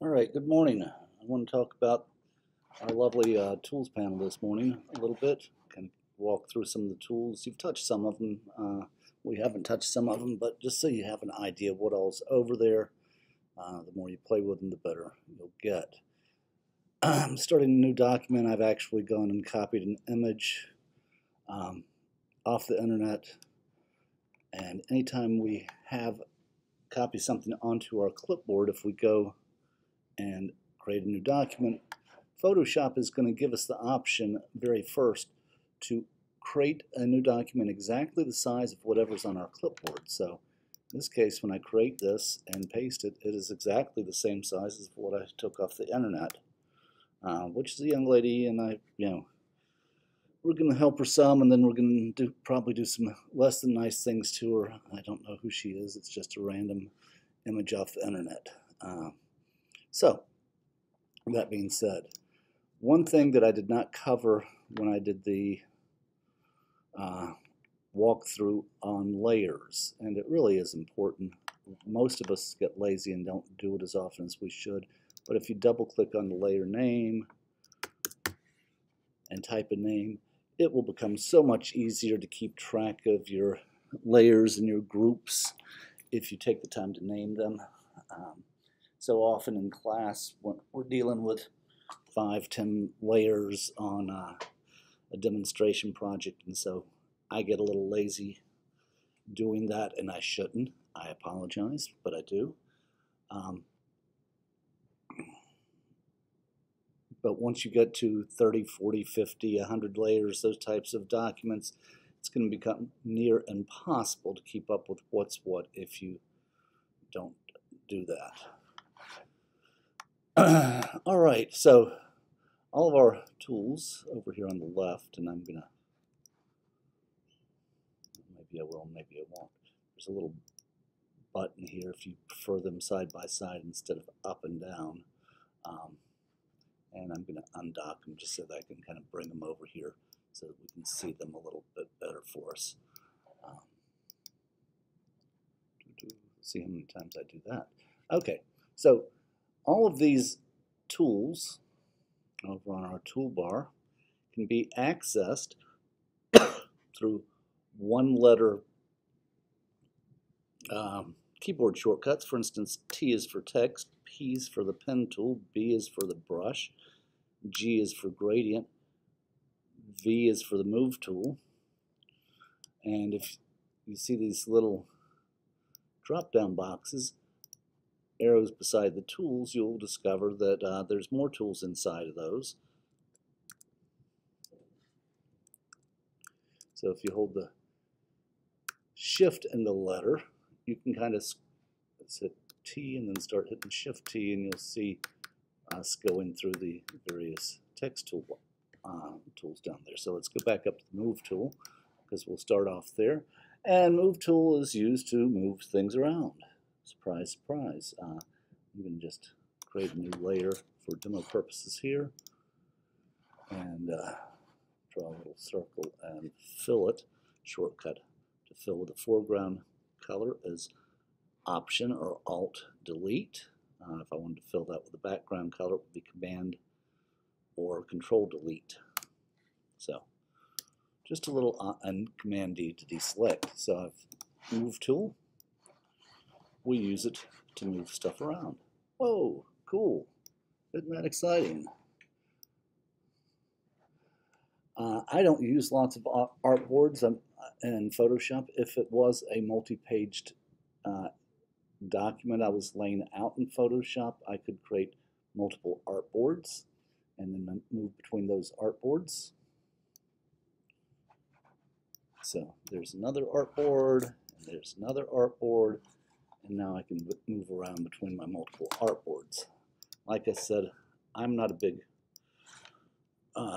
All right, good morning. I want to talk about our lovely tools panel this morning a little bit. Kind of walk through some of the tools. You've touched some of them. We haven't touched some of them, but just so you have an idea of what all's over there, the more you play with them, the better you'll get. I'm starting a new document. I've actually gone and copied an image off the internet. And anytime we have copy something onto our clipboard, if we go and create a new document, Photoshop is going to give us the option very first to create a new document exactly the size of whatever's on our clipboard. So in this case, when I create this and paste it, it is exactly the same size as what I took off the internet, which is a young lady, and we're going to help her some, and then we're going to probably do some less than nice things to her. I don't know who she is. It's just a random image off the internet. So that being said, one thing that I did not cover when I did the walkthrough on layers, and it really is important. Most of us get lazy and don't do it as often as we should, but if you double click on the layer name and type a name, it will become so much easier to keep track of your layers and your groups if you take the time to name them. So often in class, when we're dealing with 5-10 layers on a demonstration project, and so I get a little lazy doing that, and I shouldn't. I apologize, but I do. But once you get to 30, 40, 50, 100 layers, those types of documents, it's going to become near impossible to keep up with what's what if you don't do that. All right, so all of our tools over here on the left, and I'm going to, maybe I will, maybe I won't. There's a little button here if you prefer them side by side instead of up and down. And I'm going to undock them just so that I can kind of bring them over here so that we can see them a little bit better for us. See how many times I do that. Okay, so all of these tools over on our toolbar can be accessed through one-letter keyboard shortcuts. For instance, T is for text, P is for the pen tool, B is for the brush, G is for gradient, V is for the move tool. And if you see these little drop-down boxes, arrows beside the tools, you'll discover that there's more tools inside of those. So if you hold the shift and the letter, you can kind of hit T and then start hitting shift T, and you'll see us going through the various text tools down there. So let's go back up to the move tool, because we'll start off there. And move tool is used to move things around. Surprise, surprise. I'm going to just create a new layer for demo purposes here, and draw a little circle and fill it. Shortcut to fill with the foreground color is Option or Alt Delete. If I wanted to fill that with the background color, it would be Command or Control Delete. So just a little and Command D to deselect. So I've Move tool. We use it to move stuff around. Whoa, cool. Isn't that exciting? I don't use lots of artboards in Photoshop. If it was a multi-paged document I was laying out in Photoshop, I could create multiple artboards and then move between those artboards. So there's another artboard, and there's another artboard, and now I can move around between my multiple artboards. Like I said, I'm not a big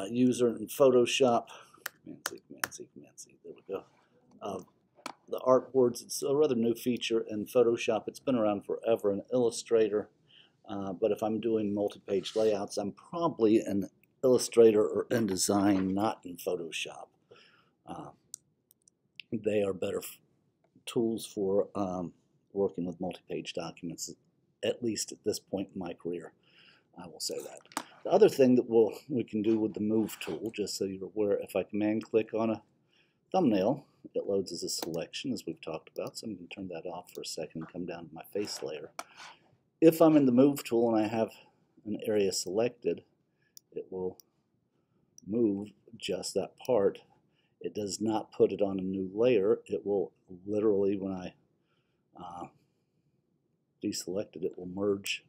user in Photoshop. Command C, there we go. The artboards, it's a rather new feature in Photoshop. It's been around forever in Illustrator, but if I'm doing multi-page layouts, I'm probably in Illustrator or InDesign, not in Photoshop. They are better tools for working with multi-page documents at least at this point in my career. I will say that. The other thing that we can do with the Move tool, just so you're aware, if I command click on a thumbnail, it loads as a selection, as we've talked about. So I'm going to turn that off for a second and come down to my face layer. If I'm in the Move tool and I have an area selected, it will move just that part. It does not put it on a new layer. It will literally, when I deselect it, it will merge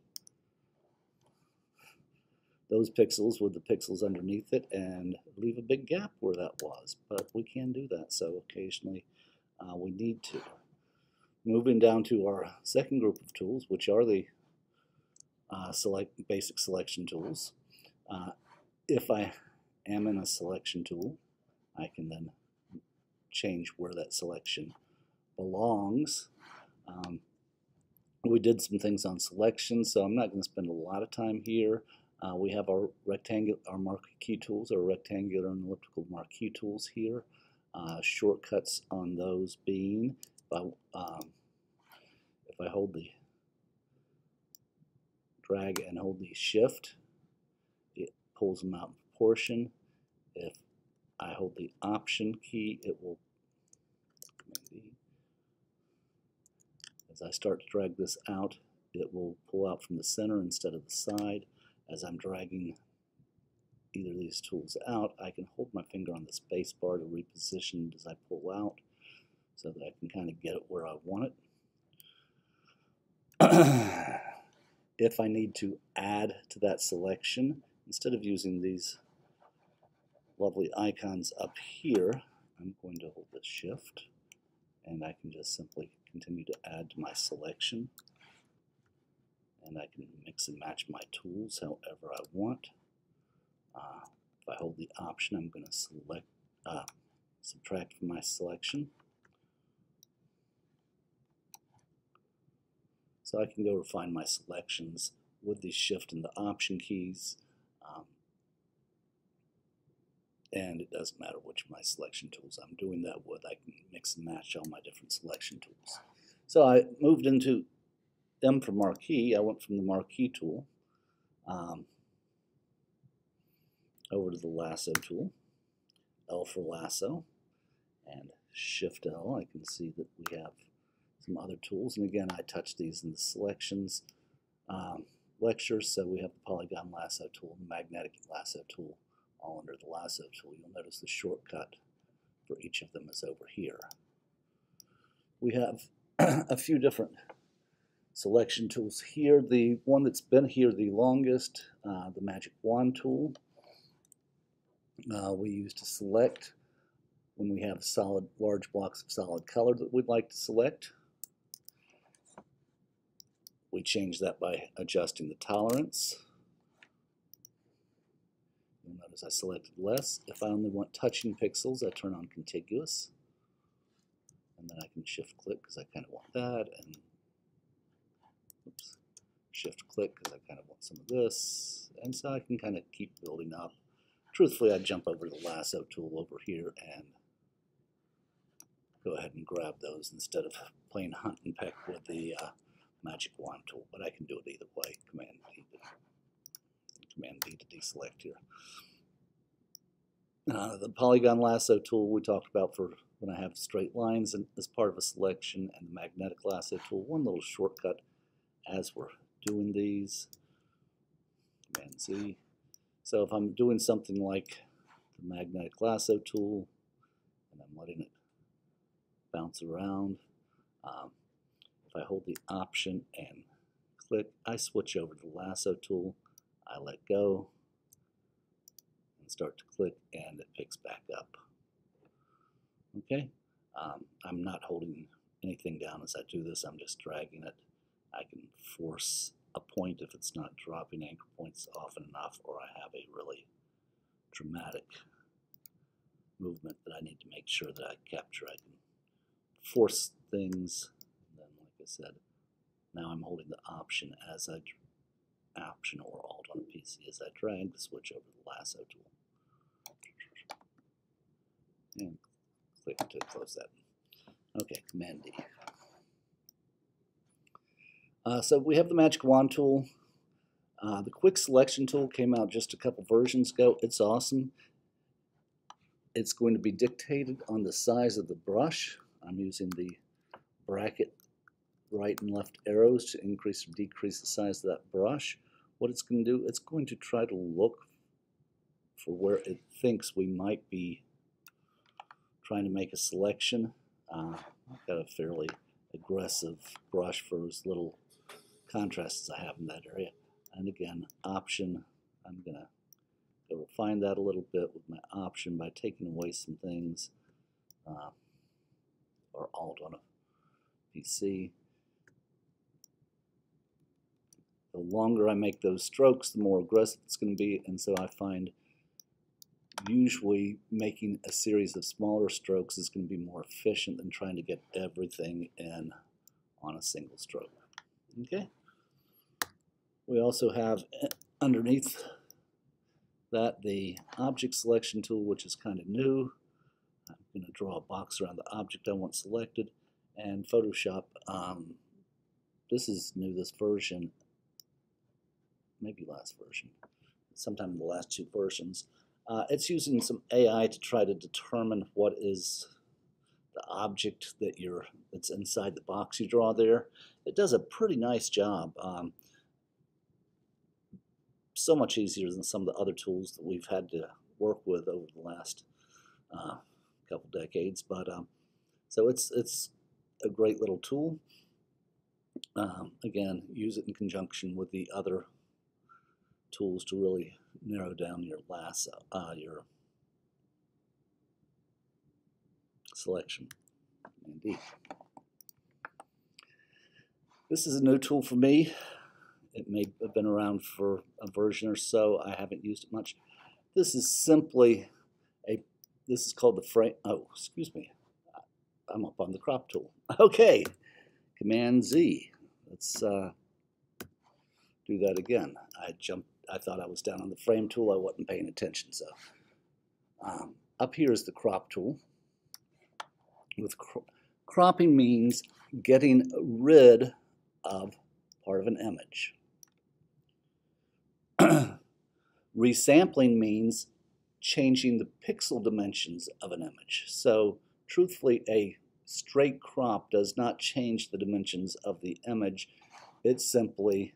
those pixels with the pixels underneath it and leave a big gap where that was. But we can do that, so occasionally we need to. Moving down to our second group of tools, which are the basic selection tools. If I am in a selection tool, I can then change where that selection belongs. We did some things on selection, so I'm not going to spend a lot of time here. We have our marquee tools, our rectangular and elliptical marquee tools here. Shortcuts on those being, if I hold the drag and hold the shift, it pulls them out in proportion. If I hold the option key, it will, as I start to drag this out, it will pull out from the center instead of the side. As I'm dragging either of these tools out, I can hold my finger on the space bar to reposition as I pull out so that I can kind of get it where I want it. If I need to add to that selection, instead of using these lovely icons up here, I'm going to hold the shift and I can just simply continue to add to my selection. And I can mix and match my tools however I want. If I hold the option, I'm going to subtract from my selection. So I can go refine my selections with the shift and the option keys. And it doesn't matter which of my selection tools I'm doing that with. I can mix and match all my different selection tools. So I moved into M for marquee. I went from the marquee tool over to the lasso tool, L for lasso, and Shift L. I can see that we have some other tools, and again I touch these in the selections lecture. So we have the polygon lasso tool and the magnetic lasso tool all under the lasso tool. You'll notice the shortcut for each of them is over here. We have a few different selection tools here. The one that's been here the longest, the magic wand tool, we use to select when we have large blocks of solid color that we'd like to select. We change that by adjusting the tolerance. You'll notice I selected less. If I only want touching pixels, I turn on contiguous. And then I can shift click because I kind of want that, and shift click because I kind of want some of this. And so I can kind of keep building up. Truthfully, I'd jump over to the lasso tool over here and go ahead and grab those instead of playing hunt and peck with the magic wand tool. But I can do it either way. Command D to deselect here. The polygon lasso tool we talked about for when I have straight lines and as part of a selection, and the magnetic lasso tool. One little shortcut as we're doing these. Command Z. So if I'm doing something like the magnetic lasso tool and I'm letting it bounce around, if I hold the option and click, I switch over to the lasso tool. I let go and start to click, and it picks back up. Okay, I'm not holding anything down as I do this. I'm just dragging it. I can force a point if it's not dropping anchor points often enough, or I have a really dramatic movement that I need to make sure that I capture. I can force things, and then, like I said, now I'm holding the option as I option or alt on a PC as I drag to switch over to the lasso tool. And click to close that. Okay, Command D. So we have the Magic Wand tool. The Quick Selection tool came out just a couple versions ago. It's awesome. It's going to be dictated on the size of the brush. I'm using the bracket right and left arrows to increase or decrease the size of that brush. What it's going to do, it's going to try to look for where it thinks we might be trying to make a selection. I've got a fairly aggressive brush for as little contrast as I have in that area. And again, Option, I'm going to refine that a little bit with my Option by taking away some things, or Alt on a PC. The longer I make those strokes, the more aggressive it's going to be, and so I find usually making a series of smaller strokes is going to be more efficient than trying to get everything in on a single stroke. Okay. We also have underneath that the object selection tool, which is kind of new. I'm going to draw a box around the object I want selected, and Photoshop. This is new, this version, maybe last version, sometime in the last 2 versions. It's using some AI to try to determine what is the object that's inside the box you draw there. It does a pretty nice job. So much easier than some of the other tools that we've had to work with over the last couple decades. But so it's a great little tool. Again, use it in conjunction with the other tools to really narrow down your lasso, your selection. Indeed. This is a new tool for me. It may have been around for a version or so. I haven't used it much. This is simply this is called the frame. Oh, excuse me. I'm up on the crop tool. Okay. Command Z. Let's do that again. I thought I was down on the frame tool. I wasn't paying attention. So up here is the crop tool. With cropping means getting rid of part of an image. Resampling means changing the pixel dimensions of an image. So truthfully, a straight crop does not change the dimensions of the image. It simply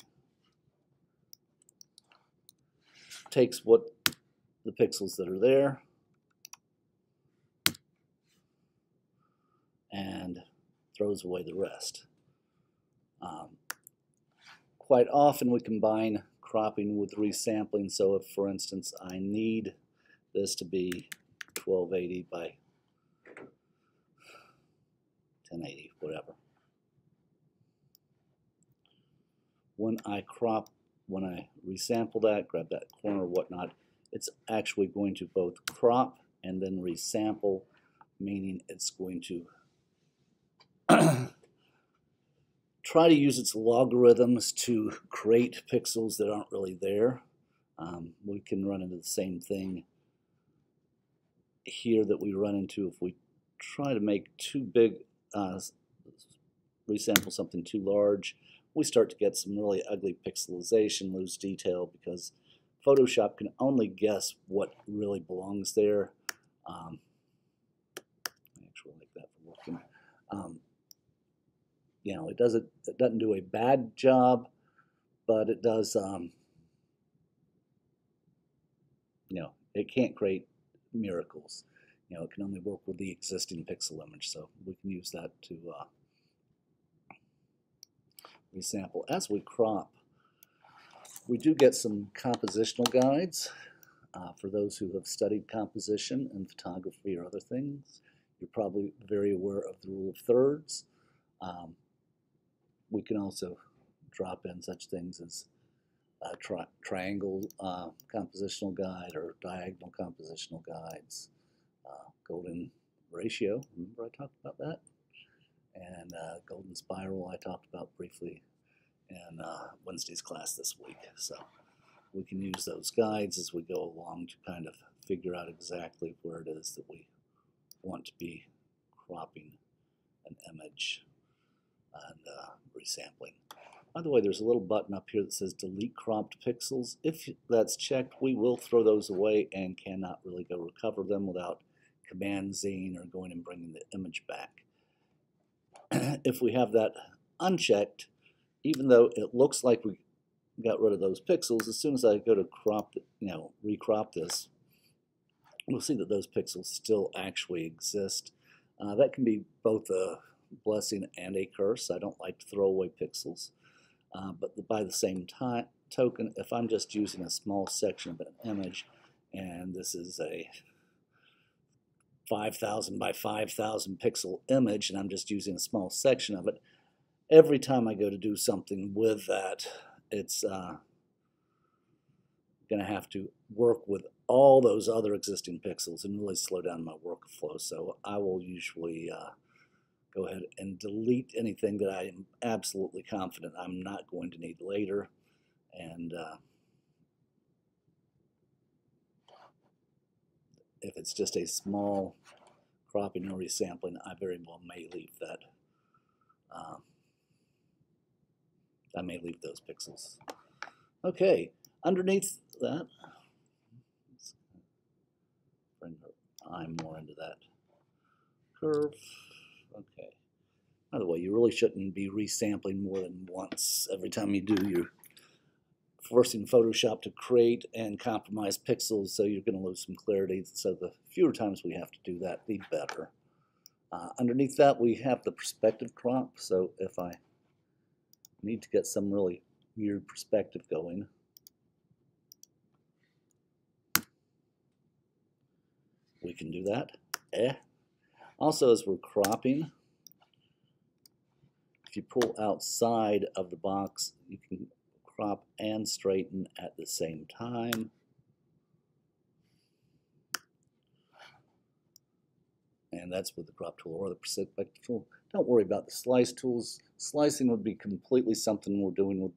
takes what the pixels that are there and throws away the rest. Quite often we combine cropping with resampling. So if, for instance, I need this to be 1280 by 1080, whatever. When I resample that, grab that corner or whatnot, it's actually going to both crop and then resample, meaning it's going to try to use its logarithms to create pixels that aren't really there. We can run into the same thing here that we run into if we try to make too big, resample something too large. We start to get some really ugly pixelization, lose detail, because Photoshop can only guess what really belongs there. I actually like that for working. You know, it doesn't do a bad job, but it does. You know, it can't create miracles. You know, it can only work with the existing pixel image, so we can use that to resample. As we crop, we do get some compositional guides for those who have studied composition and photography or other things. You're probably very aware of the rule of thirds. We can also drop in such things as a triangle compositional guide or diagonal compositional guides. Golden ratio, remember I talked about that? And golden spiral I talked about briefly in Wednesday's class this week. So we can use those guides as we go along to kind of figure out exactly where it is that we want to be cropping an image and resampling. By the way, there's a little button up here that says delete cropped pixels. If that's checked, we will throw those away and cannot really go recover them without Command-Z or going and bringing the image back. If we have that unchecked, even though it looks like we got rid of those pixels, as soon as I go to recrop this, we'll see that those pixels still actually exist. That can be both a blessing and a curse. I don't like to throw away pixels. But by the same token, if I'm just using a small section of an image, and this is a 5,000 by 5,000 pixel image, and I'm just using a small section of it, every time I go to do something with that, it's going to have to work with all those other existing pixels and really slow down my workflow. So I will usually go ahead and delete anything that I am absolutely confident I'm not going to need later. And if it's just a small cropping or resampling, I very well may leave that. I may leave those pixels. Okay, underneath that, let's bring her eye more into that curve. Okay. By the way, you really shouldn't be resampling more than once. Every time you do, you're forcing Photoshop to create and compromise pixels, so you're going to lose some clarity. So the fewer times we have to do that, the better. Underneath that, we have the perspective crop. So if I need to get some really weird perspective going, we can do that. Also, as we're cropping, if you pull outside of the box, you can crop and straighten at the same time. And that's with the crop tool or the perspective tool. Don't worry about the slice tools. Slicing would be completely something we're doing with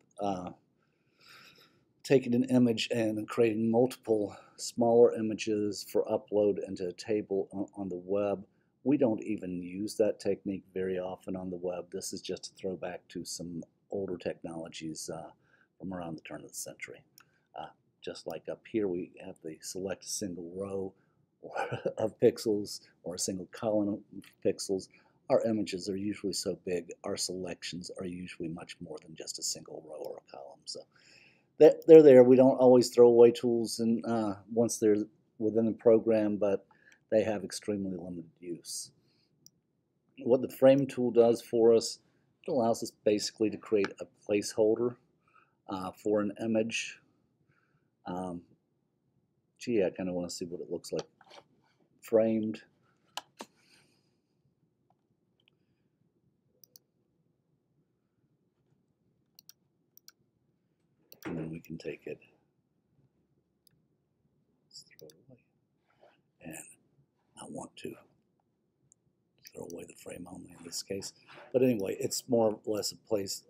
taking an image and creating multiple smaller images for upload into a table on the web. We don't even use that technique very often on the web. This is just a throwback to some older technologies from around the turn of the century. Just like up here, we have the select a single row of pixels or a single column of pixels. Our images are usually so big, our selections are usually much more than just a single row or a column. So they're there. We don't always throw away tools and once they're within the program, but they have extremely limited use. What the frame tool does for us, it allows us basically to create a placeholder for an image. Gee, I kind of want to see what it looks like framed. And then we can take it, let's throw it away. And I want to throw away the frame only in this case. But anyway, it's more or less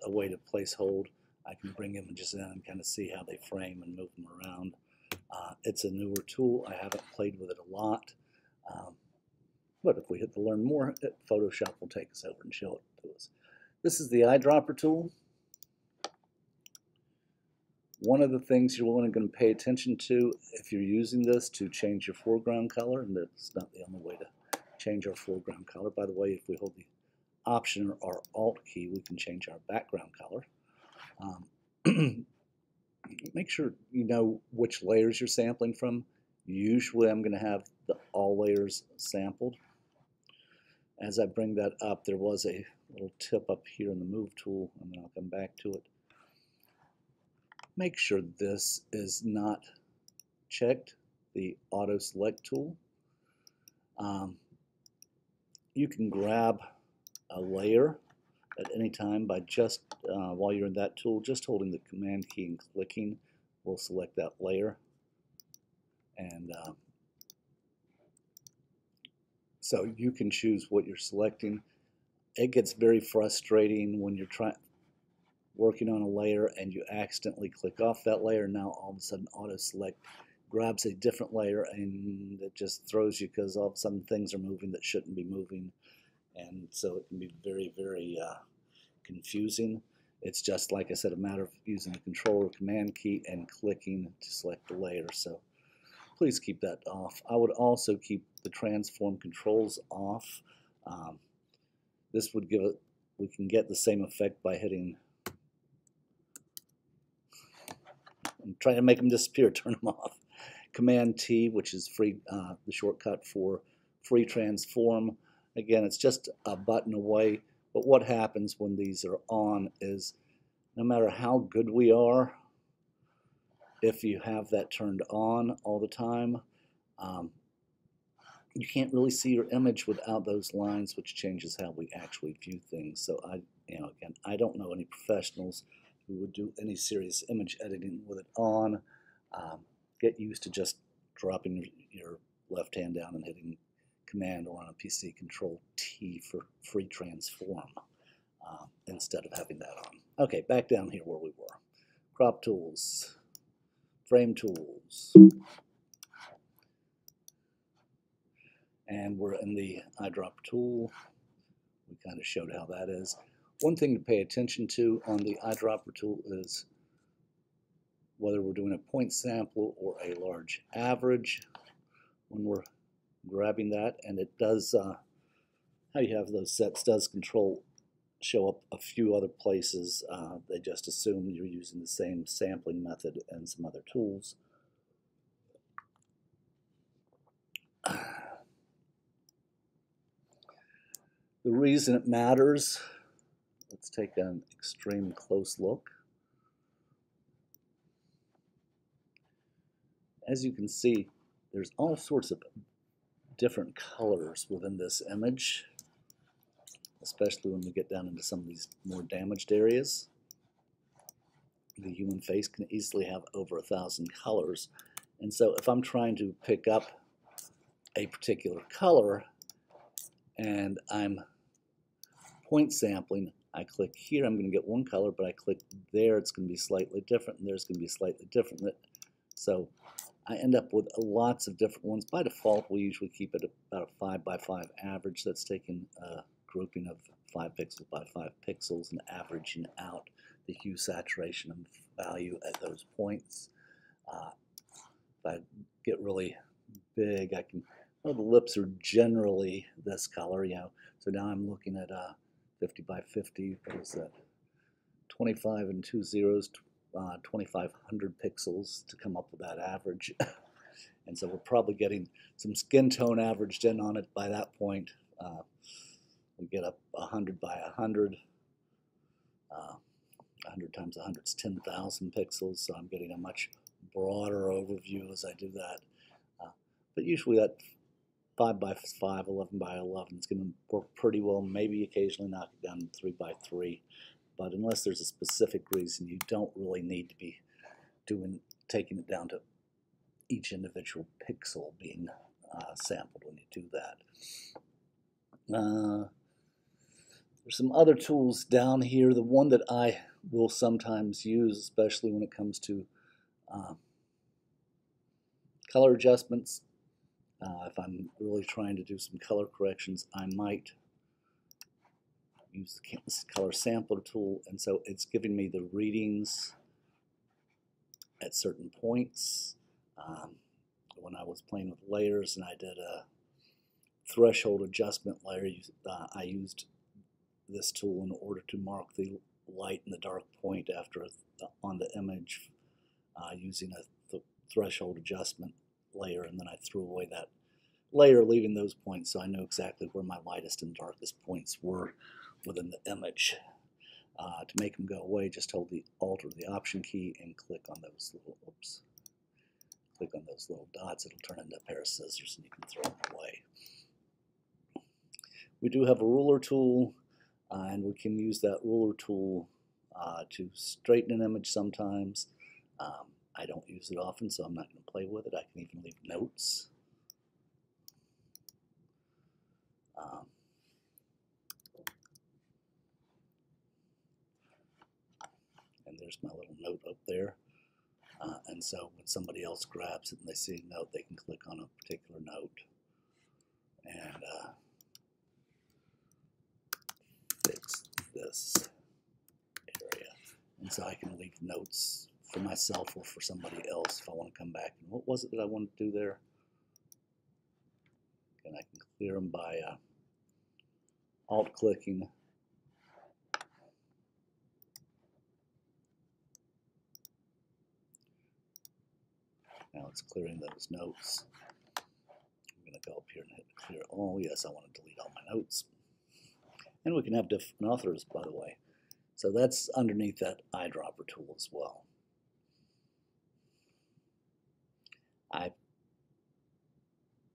a way to place hold. I can bring images in and kind of see how they frame and move them around. It's a newer tool. I haven't played with it a lot. But if we hit the learn more, Photoshop will take us over and show it to us. This is the eyedropper tool. One of the things you're going to pay attention to if you're using this to change your foreground color, and that's not the only way to change our foreground color. By the way, if we hold the Option or Alt key, we can change our background color. Make sure you know which layers you're sampling from. Usually I'm going to have all layers sampled. As I bring that up, there was a little tip up here in the Move tool, and then I'll come back to it. Make sure this is not checked, the Auto Select tool. You can grab a layer at any time by just, while you're in that tool, just holding the Command key and clicking will select that layer. And so you can choose what you're selecting. It gets very frustrating when you're working on a layer and you accidentally click off that layer. Now all of a sudden Auto Select grabs a different layer and it just throws you because all of a sudden things are moving that shouldn't be moving. And so it can be very, very confusing. It's just, like I said, a matter of using the controller command key and clicking to select the layer. So please keep that off. I would also keep the transform controls off. This would give it, we can get the same effect by hitting, I'm trying to make them disappear, turn them off. Command T, which is free, the shortcut for free transform. Again, it's just a button away, but what happens when these are on is no matter how good we are, if you have that turned on all the time, you can't really see your image without those lines, which changes how we actually view things. So again, I don't know any professionals who would do any serious image editing with it on. Get used to just dropping your left hand down and hitting Command or on a PC Control T for free transform instead of having that on. Okay, back down here where we were. Crop tools, frame tools. And we're in the eyedropper tool. We kind of showed how that is. One thing to pay attention to on the eyedropper tool is whether we're doing a point sample or a large average when we're grabbing that. And it does, how you have those sets does control show up a few other places. They just assume you're using the same sampling method and some other tools. The reason it matters, let's take an extreme close look. As you can see, there's all sorts of different colors within this image, especially when we get down into some of these more damaged areas. The human face can easily have over 1,000 colors. And so if I'm trying to pick up a particular color and I'm point sampling, I click here, I'm going to get one color, but I click there, it's going to be slightly different, and there's going to be slightly different. So I end up with lots of different ones. By default, we usually keep it about a 5x5 average. That's taking a grouping of 5 pixels by 5 pixels and averaging out the hue, saturation, and value at those points. If I get really big, I can, well, the lips are generally this color, so now I'm looking at 50 by 50, what is that? 25 and 2 zeros, 2,500 pixels to come up with that average. And so we're probably getting some skin tone averaged in on it by that point. We get up 100 by 100. 100 times 100 is 10,000 pixels, so I'm getting a much broader overview as I do that. But usually that 5 by 5, 11 by 11 is going to work pretty well. Maybe occasionally knock it down to 3 by 3. But unless there's a specific reason, you don't really need to be taking it down to each individual pixel being sampled when you do that. There's some other tools down here. The one that I will sometimes use, especially when it comes to color adjustments, if I'm really trying to do some color corrections, I might use the color sampler tool, and so it's giving me the readings at certain points. When I was playing with layers and I did a threshold adjustment layer, I used this tool in order to mark the light and the dark point after on the image using a threshold adjustment layer, and then I threw away that layer, leaving those points, so I know exactly where my lightest and darkest points were within the image. To make them go away, just hold the Alt or the Option key and click on those little, click on those little dots. It'll turn into a pair of scissors and you can throw them away. We do have a ruler tool, and we can use that ruler tool to straighten an image sometimes. I don't use it often, so I'm not going to play with it. I can even leave notes. And there's my little note up there. And so when somebody else grabs it and they see a note, they can click on a particular note and fix this area. And so I can leave notes for myself or for somebody else if I want to come back. And what was it that I wanted to do there? And I can clear them by alt-clicking. Now it's clearing those notes. I'm going to go up here and hit clear all. Yes, I want to delete all my notes. And we can have different authors, by the way. So that's underneath that eyedropper tool as well. I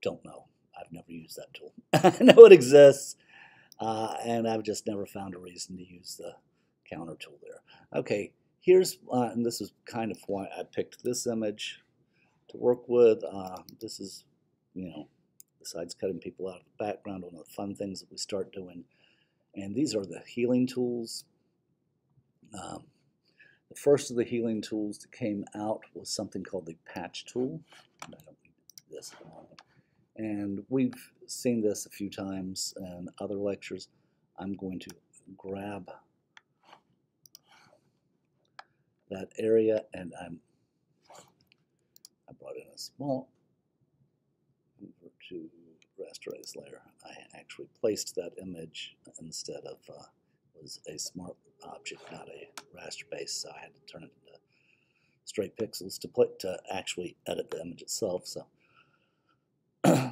don't know. I've never used that tool. I know it exists, and I've just never found a reason to use the counter tool there. Okay, here's, and this is kind of why I picked this image to work with. This is, you know, besides cutting people out of the background, one of the fun things that we start doing. And these are the healing tools. The first of the healing tools that came out was something called the patch tool. And I don't need this at the moment. And we've seen this a few times in other lectures. I'm going to grab that area, and I brought in a small over to rasterize layer. I actually placed that image instead of was a smart object, not a raster base, so I had to turn it into straight pixels to actually edit the image itself. So,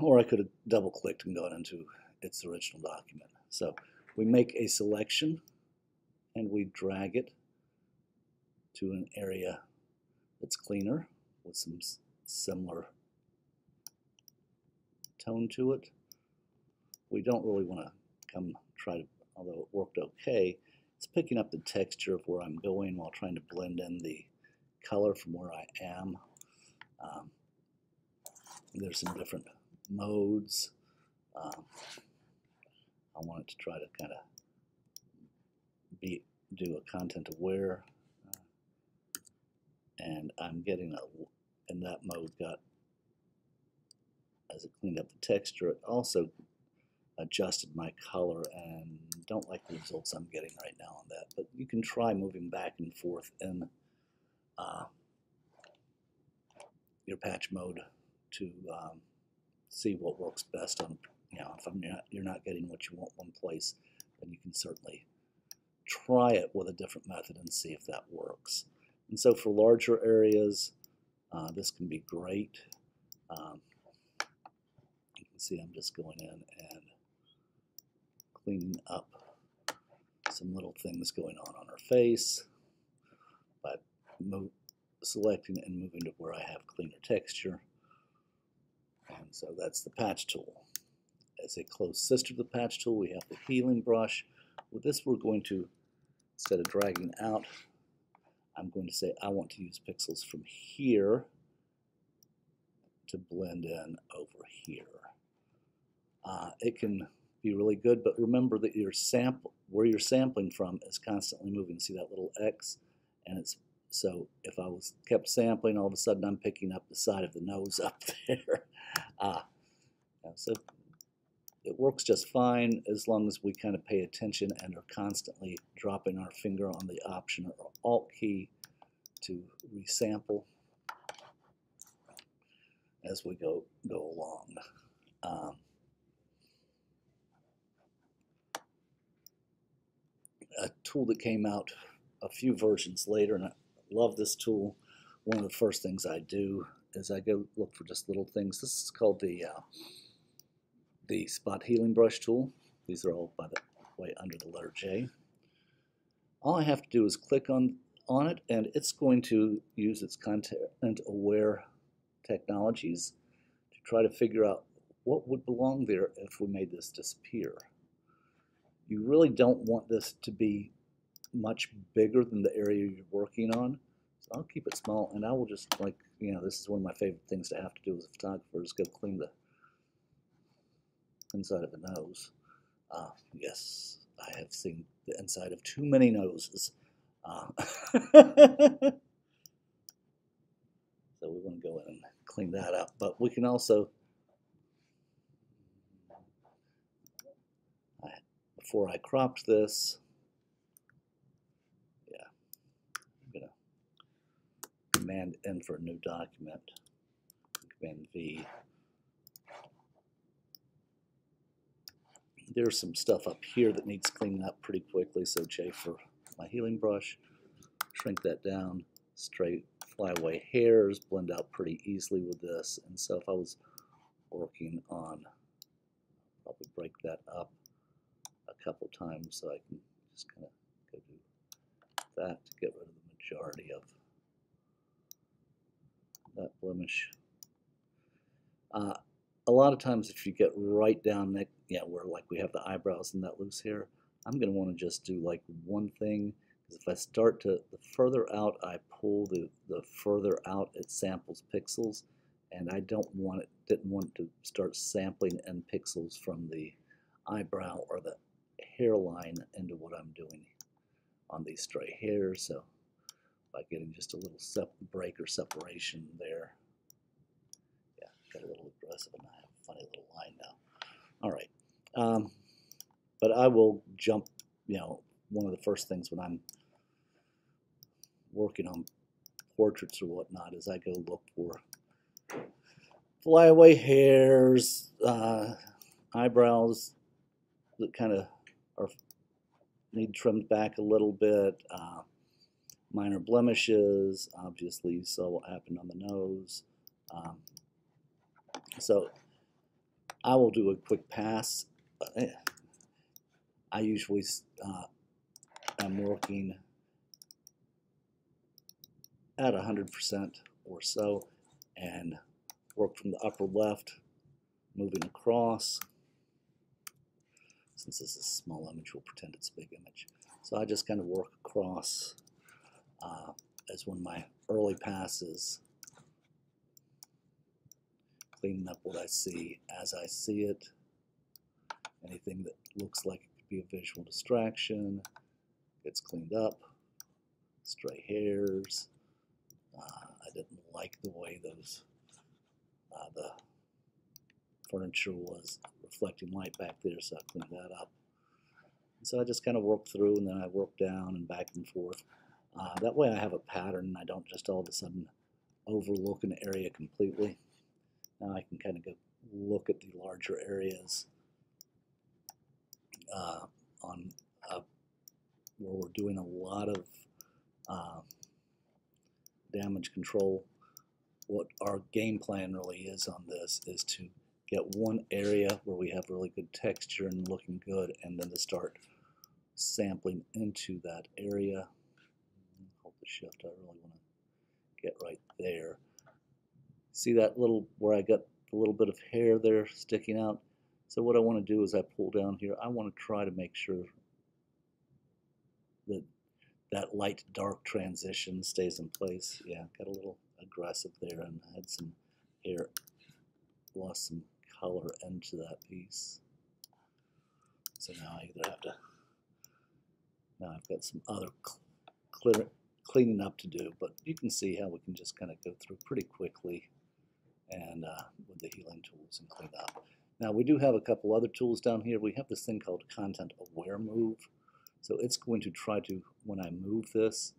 or I could have double-clicked and gone into its original document. So we make a selection and we drag it to an area that's cleaner with some similar tone to it. We don't really want to try to, although it worked okay, it's picking up the texture of where I'm going while trying to blend in the color from where I am. There's some different modes. I wanted to try to kind of do a content aware, and I'm getting in that mode, as it cleaned up the texture, it also adjusted my color, and don't like the results I'm getting right now on that. But you can try moving back and forth in your patch mode to see what works best on, you know, if you're not getting what you want one place, then you can certainly try it with a different method and see if that works. And so for larger areas, this can be great. You can see I'm just going in and cleaning up some little things going on her face by selecting and moving to where I have cleaner texture. And so that's the patch tool. As a close sister to the patch tool, we have the healing brush. With this, we're going to, instead of dragging out, I'm going to say I want to use pixels from here to blend in over here. It can be really good, but remember that where you're sampling from is constantly moving. See that little X? And it's so if I kept sampling, all of a sudden I'm picking up the side of the nose up there. So it works just fine as long as we kind of pay attention and are constantly dropping our finger on the Option or Alt key to resample as we go along. A tool that came out a few versions later, and I love this tool. One of the first things I do is I go look for just little things. This is called the spot healing brush tool. These are all, by the way, under the letter J. All I have to do is click on it, and it's going to use its content-aware technologies to try to figure out what would belong there if we made this disappear. You really don't want this to be much bigger than the area you're working on. So I'll keep it small, and I will just, like, you know, this is one of my favorite things to have to do as a photographer, is go clean the inside of the nose. Yes, I have seen the inside of too many noses. So we want to go in and clean that up, but we can also, before I cropped this, yeah, Command N for a new document, Command V. There's some stuff up here that needs cleaning up pretty quickly, so J for my healing brush, shrink that down, straight flyaway hairs blend out pretty easily with this, and so if I was working on, probably break that up a couple times so I can just kind of go do that to get rid of the majority of that blemish. A lot of times if you get right down there, where like we have the eyebrows and that loose hair, I'm going to want to just do like one thing, because if I start to, the further out I pull, the further out it samples pixels, and I didn't want to start sampling in pixels from the eyebrow or the hairline into what I'm doing on these stray hairs. So by getting just a little break or separation there, got a little aggressive and I have a funny little line now. All right, but I will jump, one of the first things when I'm working on portraits or whatnot is I go look for flyaway hairs, eyebrows that kind of need trimmed back a little bit, minor blemishes. Obviously you saw what happened on the nose. So I will do a quick pass. I usually am working at 100% or so, and work from the upper left, moving across. Since this is a small image, we'll pretend it's a big image. So I just kind of work across as one of my early passes, cleaning up what I see as I see it. Anything that looks like it could be a visual distraction gets cleaned up. Stray hairs. I didn't like the way those the furniture was reflecting light back there, so I cleaned that up. And so I just kind of work through, and then I work down and back and forth. That way I have a pattern, and I don't just all of a sudden overlook an area completely. Now I can kind of go look at the larger areas where we're doing a lot of damage control. What our game plan really is on this is to get one area where we have really good texture and looking good, and then to start sampling into that area. Hold the shift, I really want to get right there. See that little, where I got a little bit of hair there sticking out? So what I want to do is I pull down here. I want to try to make sure that that light dark transition stays in place. Yeah, got a little aggressive there and had some hair, lost some color into that piece. So now I either have to, now I've got some other cleaning up to do, but you can see how we can just kind of go through pretty quickly and with the healing tools and clean up. Now we do have a couple other tools down here. We have this thing called Content Aware Move. So it's going to try to, when I move this,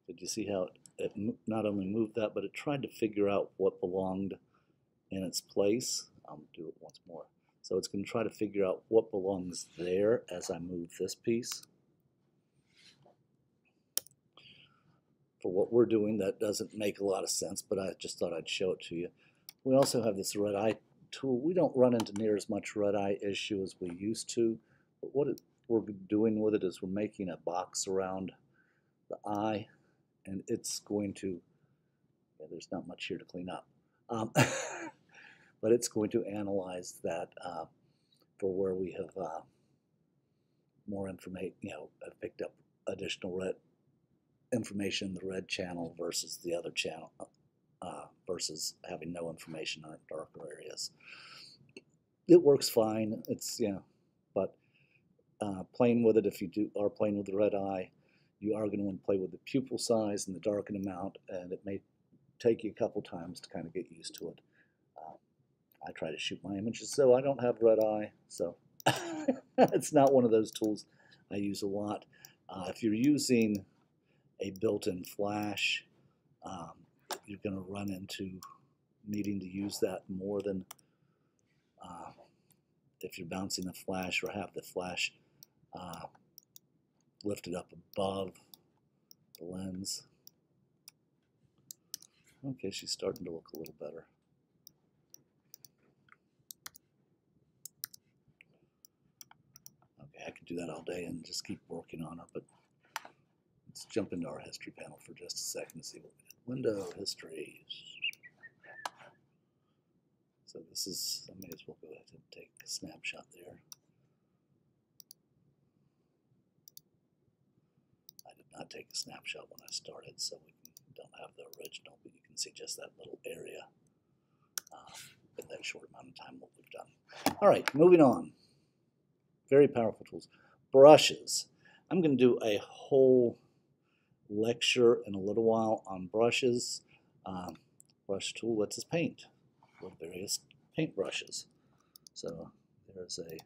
did you see how it not only moved that, but it tried to figure out what belonged in its place? I'll do it once more. So it's going to try to figure out what belongs there as I move this piece. For what we're doing, that doesn't make a lot of sense, but I just thought I'd show it to you. We also have this red eye tool. We don't run into near as much red eye issue as we used to, but what we're doing with it is we're making a box around the eye, and it's going to, there's not much here to clean up, but it's going to analyze that for where we have more information, have picked up additional red information in the red channel versus the other channel, versus having no information on darker areas. It works fine. It's, but playing with it, if you are playing with the red eye, you are going to want to play with the pupil size and the darken amount, and it may take you a couple times to kind of get used to it. I try to shoot my images so I don't have red eye, so it's not one of those tools I use a lot. If you're using a built-in flash, you're going to run into needing to use that more than if you're bouncing a flash or have the flash lifted up above the lens. Okay, she's starting to look a little better. Okay, I could do that all day and just keep working on her, but let's jump into our history panel for just a second to see what we did. Window history. So this is, I may as well go ahead and take a snapshot there. I did not take a snapshot when I started, so we don't have the original, but you can see just that little area in that short amount of time what we've done. All right, moving on. Very powerful tools. Brushes. I'm going to do a whole lecture in a little while on brushes. Brush tool lets us paint with various paint brushes. So there's a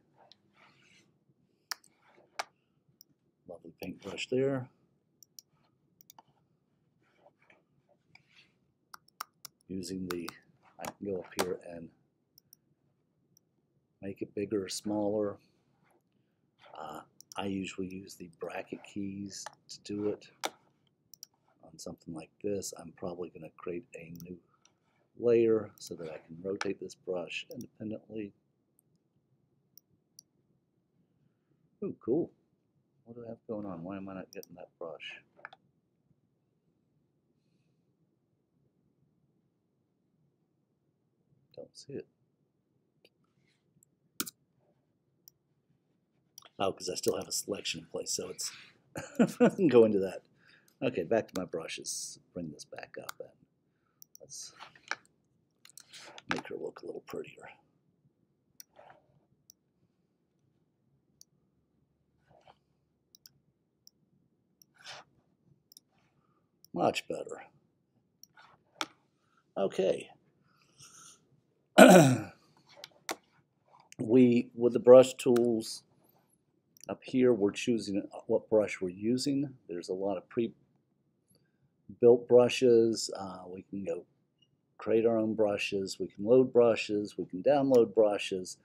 lovely paintbrush there. Using the, I can go up here and make it bigger or smaller. I usually use the bracket keys to do it. On something like this, I'm probably going to create a new layer so that I can rotate this brush independently. Ooh, cool. What do I have going on? Why am I not getting that brush? Don't see it. Oh, because I still have a selection in place, so it's I can go into that. Okay, back to my brushes. Bring this back up and let's make her look a little prettier. Much better. Okay. With the brush tools, up here we're choosing what brush we're using. There's a lot of pre-built brushes. We can go create our own brushes. We can load brushes. We can download brushes.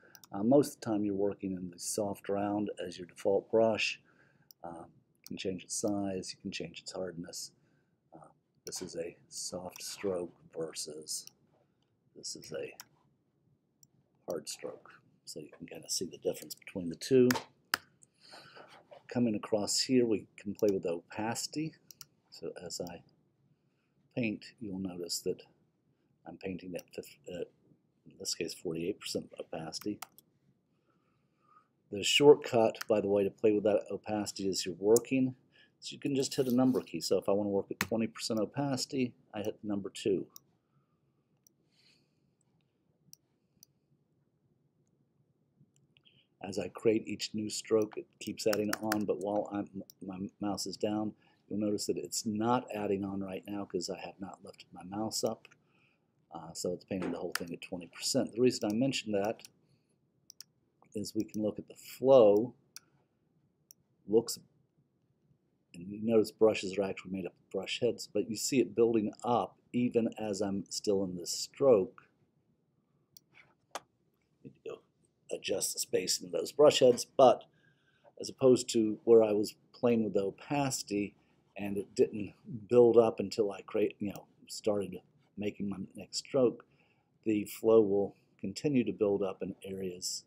Most of the time you're working in the soft round as your default brush. You can change its size. You can change its hardness. This is a soft stroke versus this is a hard stroke. So you can kind of see the difference between the two. Coming across here, we can play with opacity. So as I paint, you'll notice that I'm painting at, in this case, 48% opacity. The shortcut, by the way, to play with that opacity as you're working, so you can just hit a number key. So if I want to work at 20% opacity, I hit the number 2. As I create each new stroke, it keeps adding on, but while my mouse is down, you'll notice that it's not adding on right now because I have not lifted my mouse up. So it's painting the whole thing at 20%. The reason I mentioned that is we can look at the flow. Looks, and you notice brushes are actually made up of brush heads, but you see it building up even as I'm still in this stroke. Need to go adjust the spacing of those brush heads, but as opposed to where I was playing with the opacity and it didn't build up until I started making my next stroke, the flow will continue to build up in areas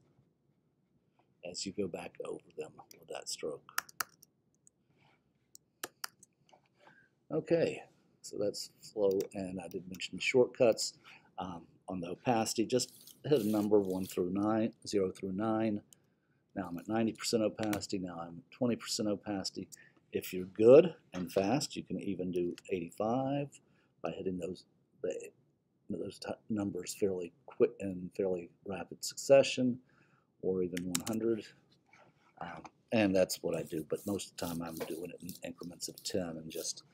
as you go back over them with that stroke. Okay, so that's flow, and I did mention shortcuts on the opacity. Just hit a number 1 through 9, 0 through 9. Now I'm at 90% opacity. Now I'm at 20% opacity. If you're good and fast, you can even do 85 by hitting those numbers fairly quick in fairly rapid succession, or even 100. And that's what I do. But most of the time I'm doing it in increments of 10 and just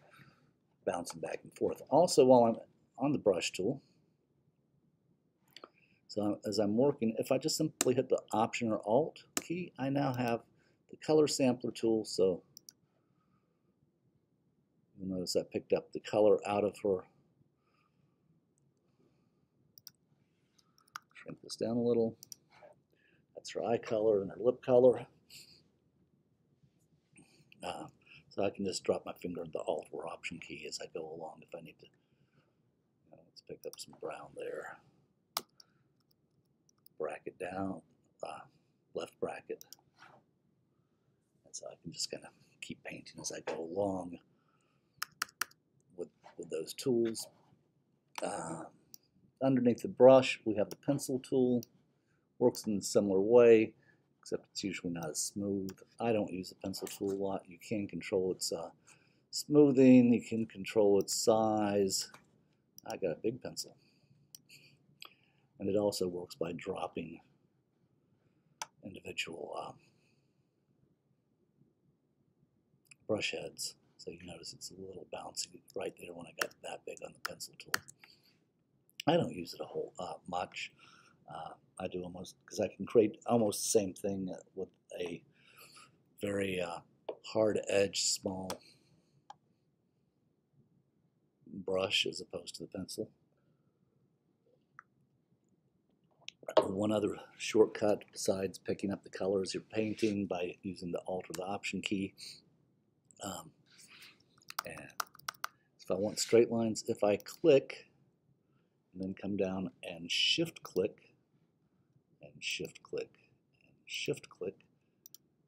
bouncing back and forth. Also, while I'm on the brush tool, so as I'm working, if I just simply hit the Option or Alt key, I now have the color sampler tool. So You'll notice I picked up the color out of her. Shrink this down a little. That's her eye color and her lip color. So I can just drop my finger at the Alt or Option key as I go along if I need to. Let's pick up some brown there. Bracket down, left bracket. And so I can just kind of keep painting as I go along with those tools. Underneath the brush, we have the pencil tool. Works in a similar way, except it's usually not as smooth. I don't use the pencil tool a lot. You can control its smoothing. You can control its size. I got a big pencil. And it also works by dropping individual brush heads. So you notice it's a little bouncy right there when I got that big on the pencil tool. I don't use it a whole much. I do almost, because I can create almost the same thing with a very hard edge, small brush as opposed to the pencil. One other shortcut besides picking up the colors you're painting by using the Alt or the Option key. And if I want straight lines, if I click and then come down and shift click and shift click and shift click,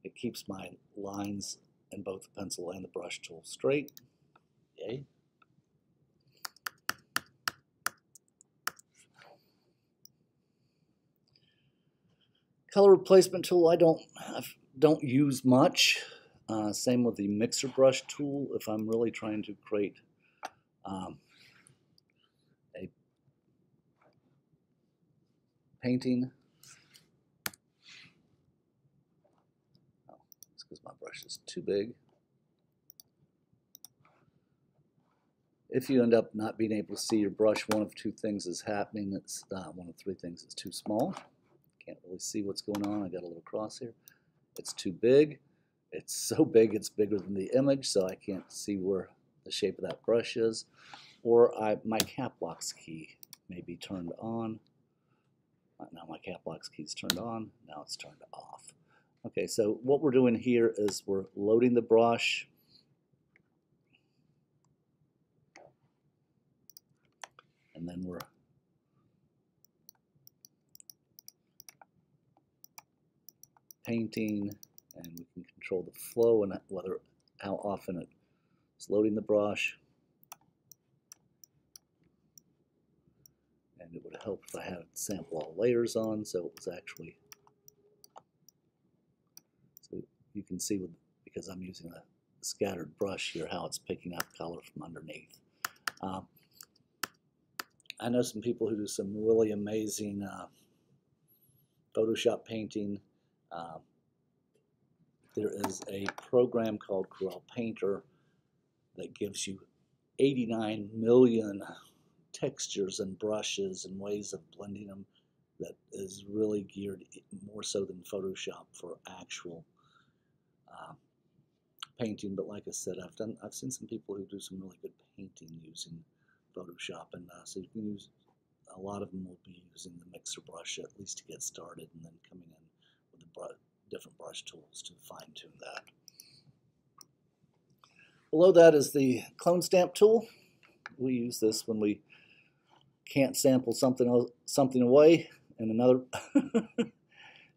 it keeps my lines in both the pencil and the brush tool straight. Yay. Color replacement tool I don't use much. Same with the mixer brush tool if I'm really trying to create a painting. Oh, it's because my brush is too big. If you end up not being able to see your brush, one of two things is happening. It's one of three things. It's too small. Can't really see what's going on. I got a little cross here. It's too big. It's so big it's bigger than the image, so I can't see where the shape of that brush is. Or my cap locks key may be turned on. Now my cap locks key is turned on. Now it's turned off. Okay, so what we're doing here is we're loading the brush. And then we're painting, and we can control the flow and how often it's loading the brush. And it would help if I had sample all layers on, so it was actually, so you can see because I'm using a scattered brush here how it's picking up color from underneath. I know some people who do some really amazing Photoshop painting. There is a program called Corel Painter that gives you 89 million textures and brushes and ways of blending them that is really geared more so than Photoshop for actual painting. But like I said, I've seen some people who do some really good painting using Photoshop, and so you can use, a lot of them will be using the mixer brush at least to get started, and then coming in with the different brush tools to fine-tune that. Below that is the clone stamp tool. We use this when we can't sample something away in another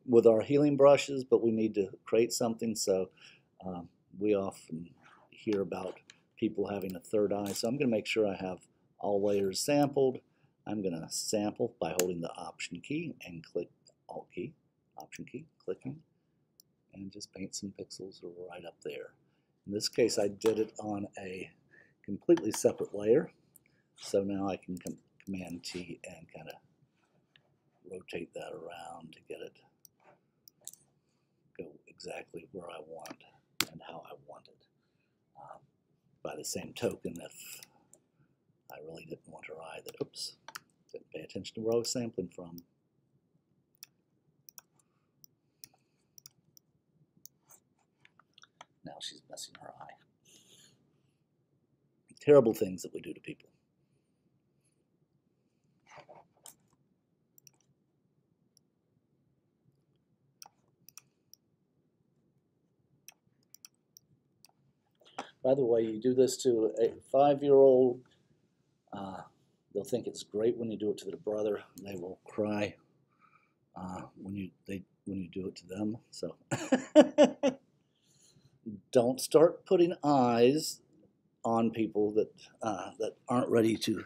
with our healing brushes, but we need to create something. So we often hear about people having a third eye. So I'm going to make sure I have all layers sampled. I'm going to sample by holding the Option key and click Alt key, Option key, clicking, and just paint some pixels right up there. In this case, I did it on a completely separate layer. So now I can Command T and kind of rotate that around to get it go exactly where I want and how I want it. By the same token, if I really didn't want her eye, oops, didn't pay attention to where I was sampling from. Now she's missing her eye. terrible things that we do to people. By the way, you do this to a 5-year-old, they'll think it's great when you do it to their brother. They will cry when you do it to them. So don't start putting eyes on people that that aren't ready to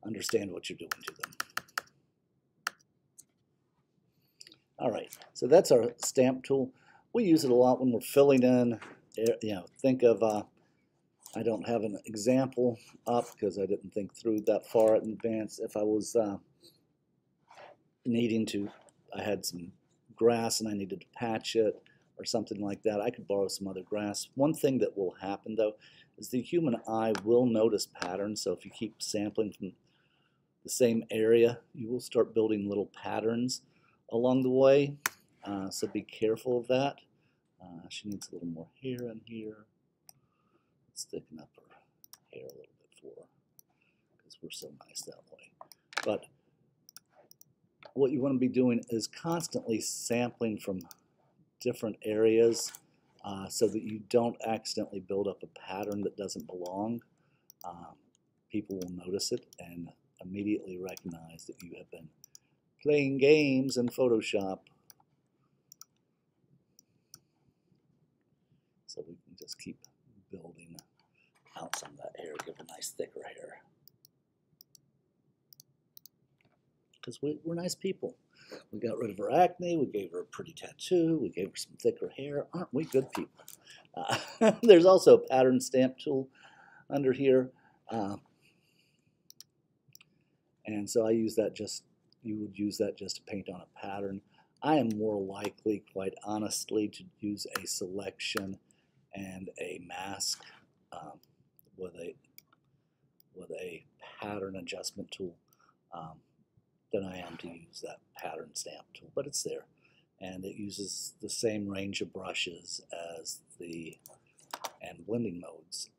understand what you're doing to them. All right, so that's our stamp tool. We use it a lot when we're filling in. Think of, I don't have an example up because I didn't think through that far in advance. If I was I had some grass and I needed to patch it or something like that, I could borrow some other grass. One thing that will happen though is the human eye will notice patterns. So if you keep sampling from the same area, you will start building little patterns along the way. So be careful of that. She needs a little more hair in here. Let's thicken up her hair a little bit for her because we're so nice that way. But what you want to be doing is constantly sampling from different areas so that you don't accidentally build up a pattern that doesn't belong. People will notice it and immediately recognize that you have been playing games in Photoshop. So we can just keep building out some of that hair, give her nice thicker hair. Because we're nice people. We got rid of her acne, we gave her a pretty tattoo, we gave her some thicker hair. Aren't we good people? There's also a pattern stamp tool under here. And so I use that you would use that just to paint on a pattern. I am more likely, quite honestly, to use a selection and a mask with a pattern adjustment tool than I am to use that pattern stamp tool, but it's there. And it uses the same range of brushes as and blending modes,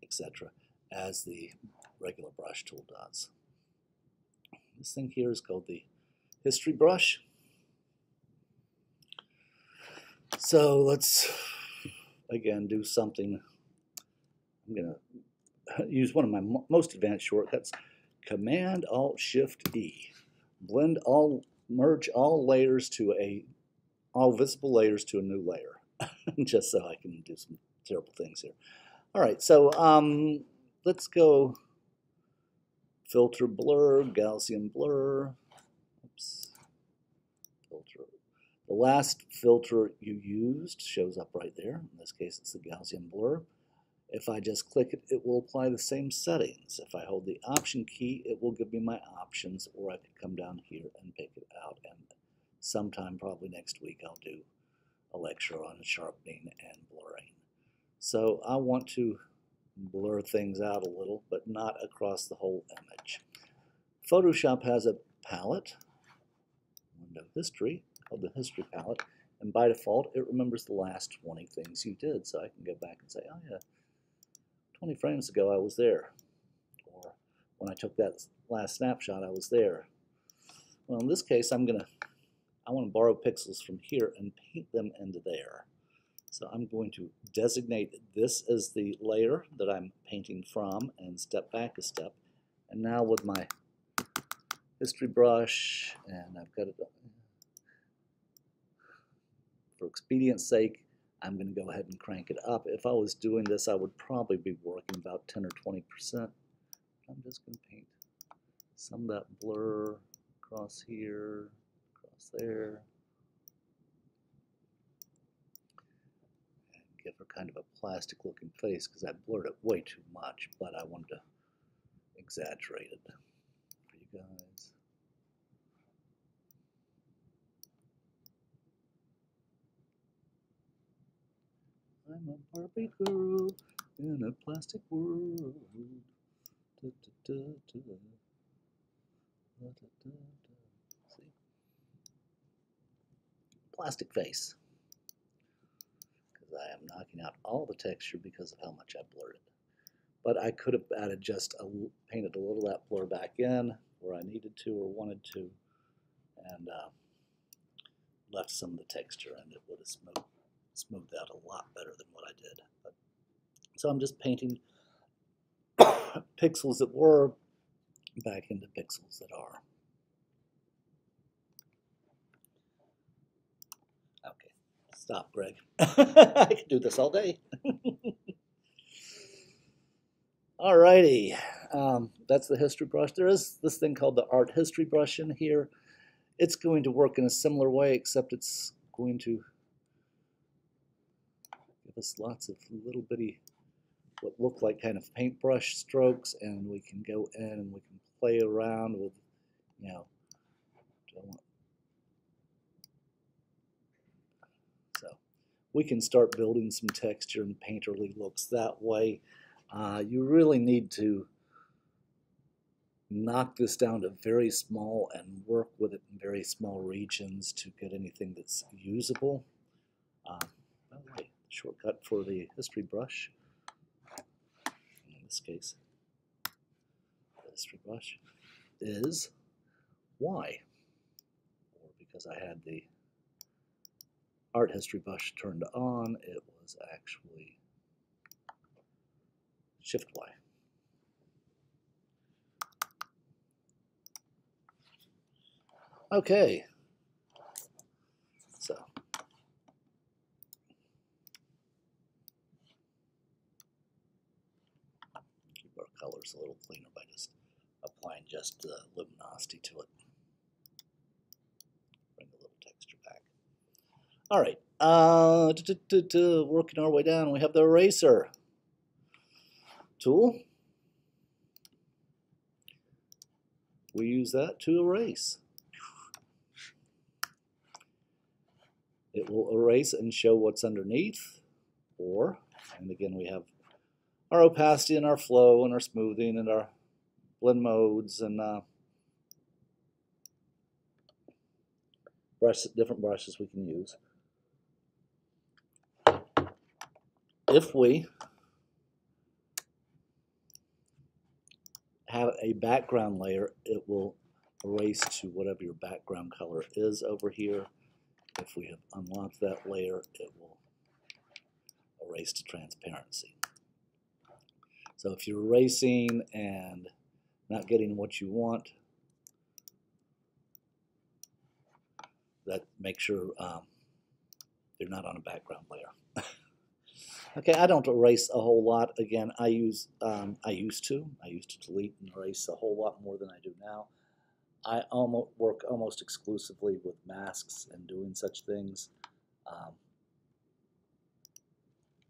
etc., as the regular brush tool does. This thing here is called the history brush. So let's again do something. I'm going to use one of my most advanced shortcuts, Command-Alt-Shift-E. Merge all visible layers to a new layer, just so I can do some terrible things here. All right, so let's go filter blur, Gaussian blur. Oops. Filter. The last filter you used shows up right there. In this case, it's the Gaussian blur. If I just click it, it will apply the same settings. If I hold the Option key, it will give me my options, or I could come down here and pick it out. And sometime, probably next week, I'll do a lecture on sharpening and blurring. So I want to blur things out a little, but not across the whole image. Photoshop has a palette, window history, called the history palette, and by default it remembers the last 20 things you did. So I can go back and say, oh yeah, 20 frames ago I was there, or when I took that last snapshot I was there. Well, in this case I want to borrow pixels from here and paint them into there. So I'm going to designate this as the layer that I'm painting from and step back a step. And now with my history brush, and I've got it, for expedience sake, I'm going to go ahead and crank it up. If I was doing this, I would probably be working about 10 or 20%. I'm just going to paint some of that blur across here, across there. Give her kind of a plastic looking face because I blurred it way too much, but I wanted to exaggerate it for you guys. I'm a Barbie girl in a plastic world. Da, da, da, da. Da, da, da, da. See? Plastic face. I am knocking out all the texture because of how much I blurred it. but I could have added painted a little of that blur back in where I needed to or wanted to, and left some of the texture, and it would have smoothed out a lot better than what I did. So I'm just painting pixels that were back into pixels that are. Okay, stop, Greg. I could do this all day. Alrighty, that's the history brush. There is this thing called the art history brush in here. It's going to work in a similar way, except it's going to give us lots of little bitty, what look like kind of paintbrush strokes, and we can go in and we can play around with, you know, so we can start building some texture and painterly looks that way. You really need to knock this down to very small and work with it in very small regions to get anything that's usable. By the way, shortcut for the history brush, in this case, the history brush is Y, or because I had the art history brush turned on, it was actually Shift Y. Okay, so keep our colors a little cleaner by just applying just luminosity to it. Bring a little texture back. All right, working our way down, we have the eraser tool. We use that to erase. It will erase and show what's underneath, or, and again we have our opacity and our flow and our smoothing and our blend modes and different brushes we can use. If we have a background layer, it will erase to whatever your background color is over here. If we have unlocked that layer, it will erase to transparency. So if you're erasing and not getting what you want, that make sure you're not on a background layer. Okay, I don't erase a whole lot. Again, I used to delete and erase a whole lot more than I do now. I work almost exclusively with masks and doing such things.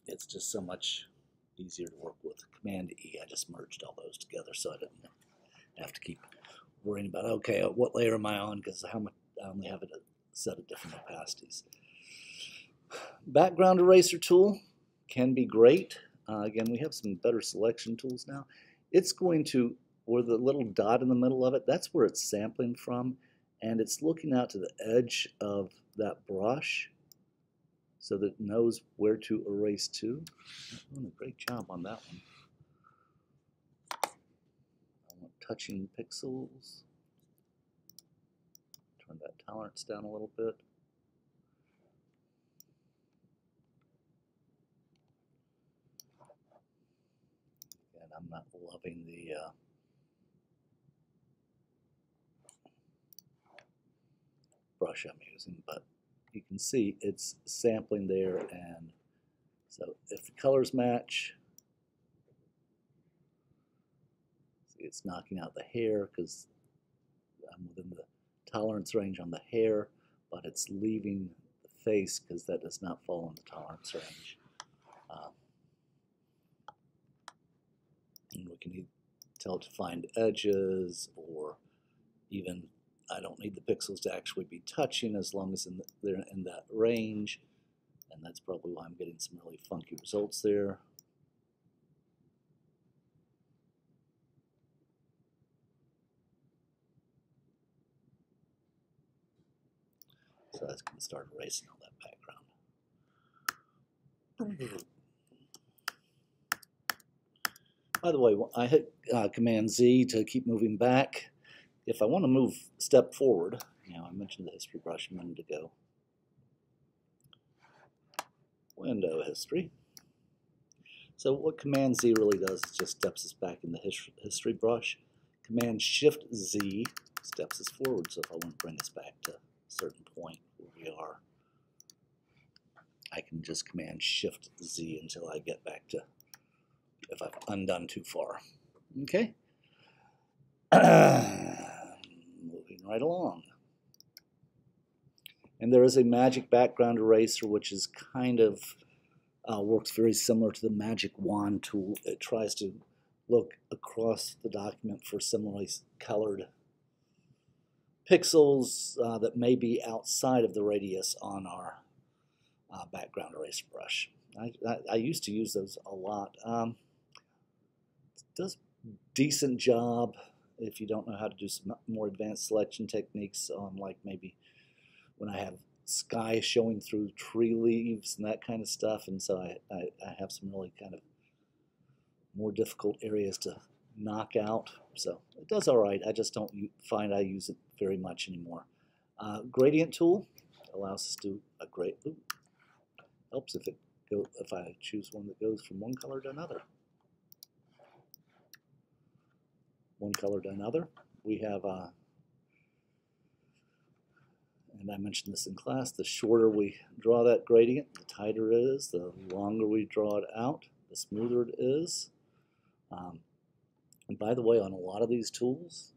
It's just so much easier to work with. Command E, I just merged all those together so I didn't have to keep worrying about, okay, what layer am I on, because I only have a set of different opacities. Background eraser tool can be great. Again, we have some better selection tools now. It's going to, where the little dot in the middle of it, that's where it's sampling from, and it's looking out to the edge of that brush so that it knows where to erase to. Doing a great job on that one. I'm touching pixels. Turn that tolerance down a little bit. And I'm not loving the brush I'm using, but you can see it's sampling there, and so if the colors match, see it's knocking out the hair because I'm within the tolerance range on the hair, but it's leaving the face because that does not fall in the tolerance range. And we can tell it to find edges, or even I don't need the pixels to actually be touching as long as they're in that range, and that's probably why I'm getting some really funky results there. So that's going to start erasing all that background. By the way, I hit Command Z to keep moving back. If I want to move step forward, I mentioned the history brush a minute ago. Window history. So what Command Z really does is just steps us back in the history brush. Command Shift Z steps us forward. So if I want to bring us back to a certain point where we are, I can just Command Shift Z until I get back to if I've undone too far. Okay? Moving right along. And there is a magic background eraser, which is kind of works very similar to the magic wand tool. It tries to look across the document for similarly colored pixels that may be outside of the radius on our background eraser brush. I used to use those a lot. It does a decent job if you don't know how to do some more advanced selection techniques on, like, maybe when I have sky showing through tree leaves and that kind of stuff, and so I have some really kind of more difficult areas to knock out. So it does all right. I just don't find I use it very much anymore. Gradient tool allows us to do a great. Helps if I choose one that goes from one color to another. One color to another. We have and I mentioned this in class, the shorter we draw that gradient, the tighter it is. The longer we draw it out, the smoother it is. And by the way, on a lot of these tools,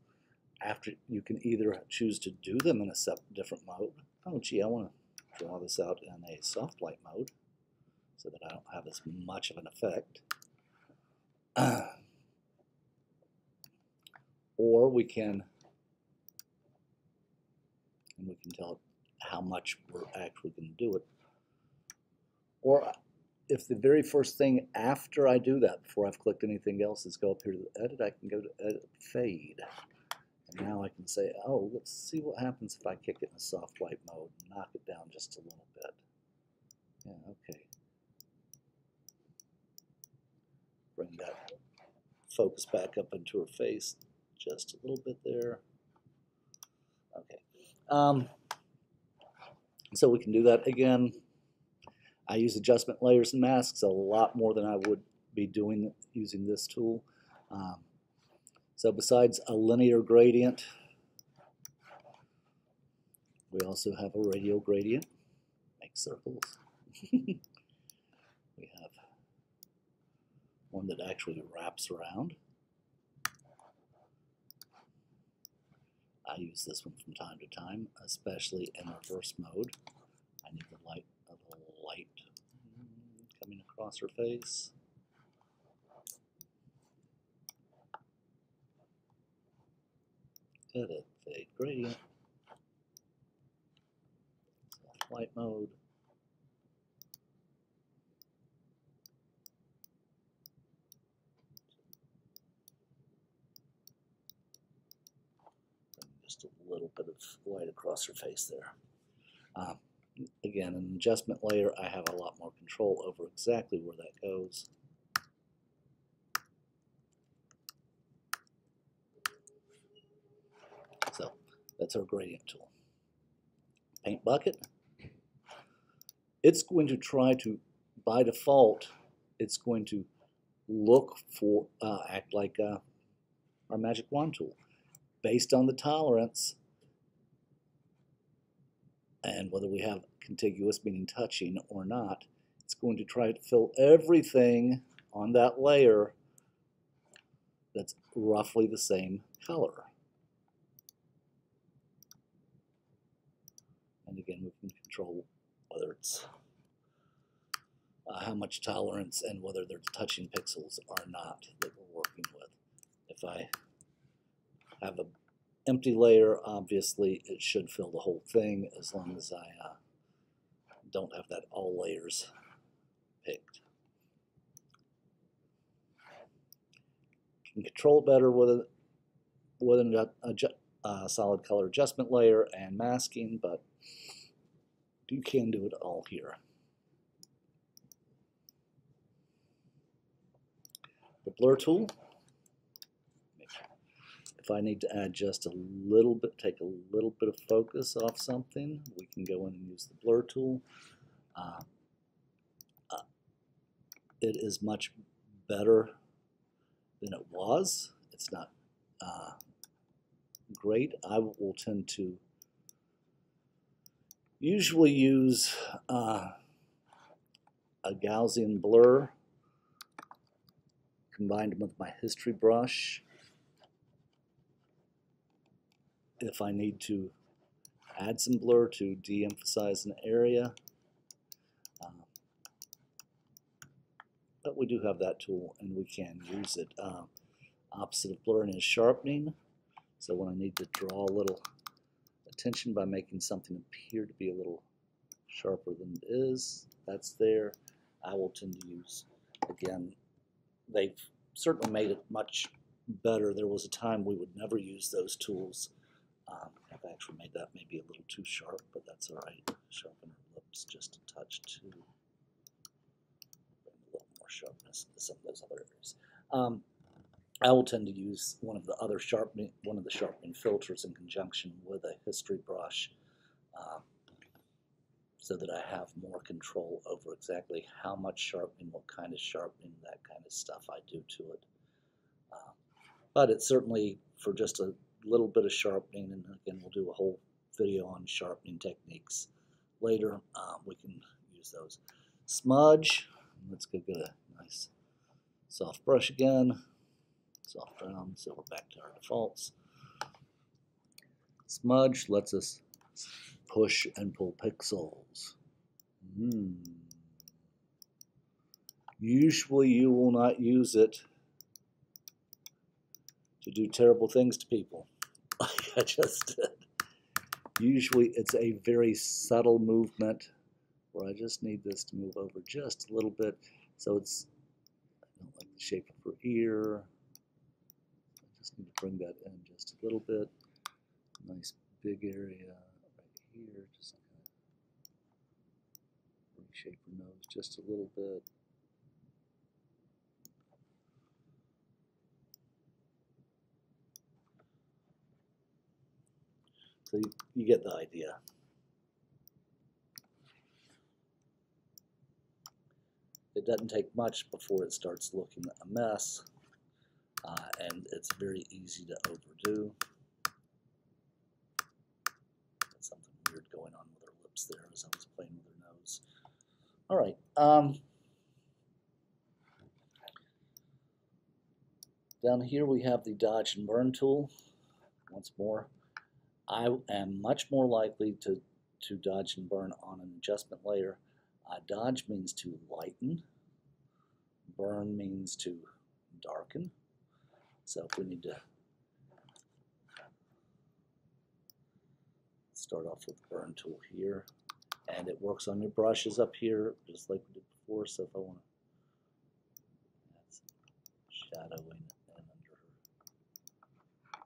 after you can either choose to do them in a different mode. Oh, gee, I want to draw this out in a soft light mode so that I don't have as much of an effect. Or we can tell it how much we're actually going to do it. Or if the very first thing after I do that, before I've clicked anything else, is go up here to the edit, I can go to edit fade. And now I can say, oh, let's see what happens if I kick it in a soft light mode and knock it down just a little bit. Yeah, okay. Bring that focus back up into her face just a little bit there. Okay. So we can do that again. I use adjustment layers and masks a lot more than I would be doing using this tool. So besides a linear gradient, we also have a radial gradient. Make circles. We have one that actually wraps around. I use this one from time to time, especially in reverse mode. I need the light, a little light coming across her face. Edit fade gradient. Soft light mode. Just a little bit of light across her face there. Again, an adjustment layer, I have a lot more control over exactly where that goes. So that's our gradient tool. Paint bucket. It's going to try to, by default, it's going to look for, act like our magic wand tool. Based on the tolerance and whether we have contiguous, meaning touching or not, it's going to try to fill everything on that layer that's roughly the same color. And again, we can control whether it's how much tolerance and whether they're touching pixels or not that we're working with. If I have an empty layer, obviously it should fill the whole thing as long as I don't have that all layers picked. You can control it better with a solid color adjustment layer and masking, but you can do it all here. the blur tool. If I need to add just a little bit, take a little bit of focus off something, we can go in and use the blur tool. It is much better than it was. It's not great. I will tend to usually use a Gaussian blur combined with my history brush if I need to add some blur to de-emphasize an area. But we do have that tool and we can use it. Opposite of blurring is sharpening. So when I need to draw a little attention by making something appear to be a little sharper than it is, that's there. I will tend to use, again, they've certainly made it much better. There was a time we would never use those tools. I've actually made that maybe a little too sharp, but that's all right. Sharpen her lips just a touch too. Bring a little more sharpness into some of those other areas. I will tend to use one of the sharpening filters in conjunction with a history brush, so that I have more control over exactly how much sharpening, what kind of sharpening, that kind of stuff I do to it. But it's certainly for just a little bit of sharpening, and again we'll do a whole video on sharpening techniques later. We can use those. Smudge, let's go get a nice soft brush again. Soft round, so we're back to our defaults. Smudge lets us push and pull pixels. Usually you will not use it to do terrible things to people, like I just did. Usually it's a very subtle movement where I just need this to move over just a little bit. So it's, I don't like the shape of her ear. I just need to bring that in just a little bit. Nice big area right here. Just kind of reshape her nose just a little bit. So you get the idea. It doesn't take much before it starts looking a mess, and it's very easy to overdo. Got something weird going on with her lips there as I was playing with her nose. All right. Down here we have the dodge and burn tool. Once more, I am much more likely to dodge and burn on an adjustment layer. Dodge means to lighten. Burn means to darken. So if we need to start off with the burn tool here, and it works on your brushes up here just like we did before. So if I want to add some shadowing in under her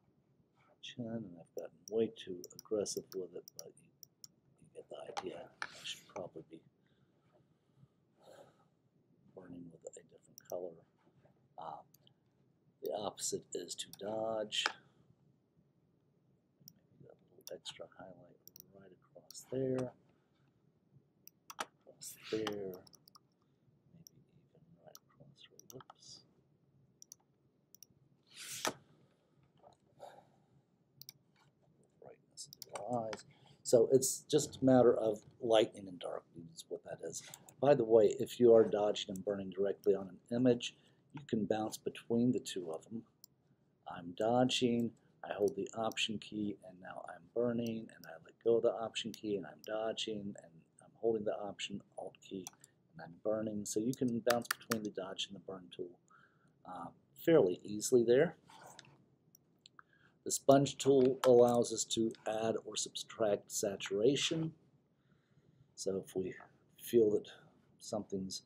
chin, and I've gotten way too aggressive with it, but you get the idea. I should probably be burning with a different color. The opposite is to dodge. Maybe that little extra highlight right across there, maybe even right across her lips. Brightness into her eyes. So it's just a matter of lightening and darkening is what that is. By the way, if you are dodging and burning directly on an image, you can bounce between the two of them. I'm dodging, I hold the Option key, and now I'm burning, and I let go of the Option key, and I'm dodging, and I'm holding the Option, Alt key, and I'm burning. So you can bounce between the dodge and the burn tool fairly easily there. The sponge tool allows us to add or subtract saturation. So if we feel that something's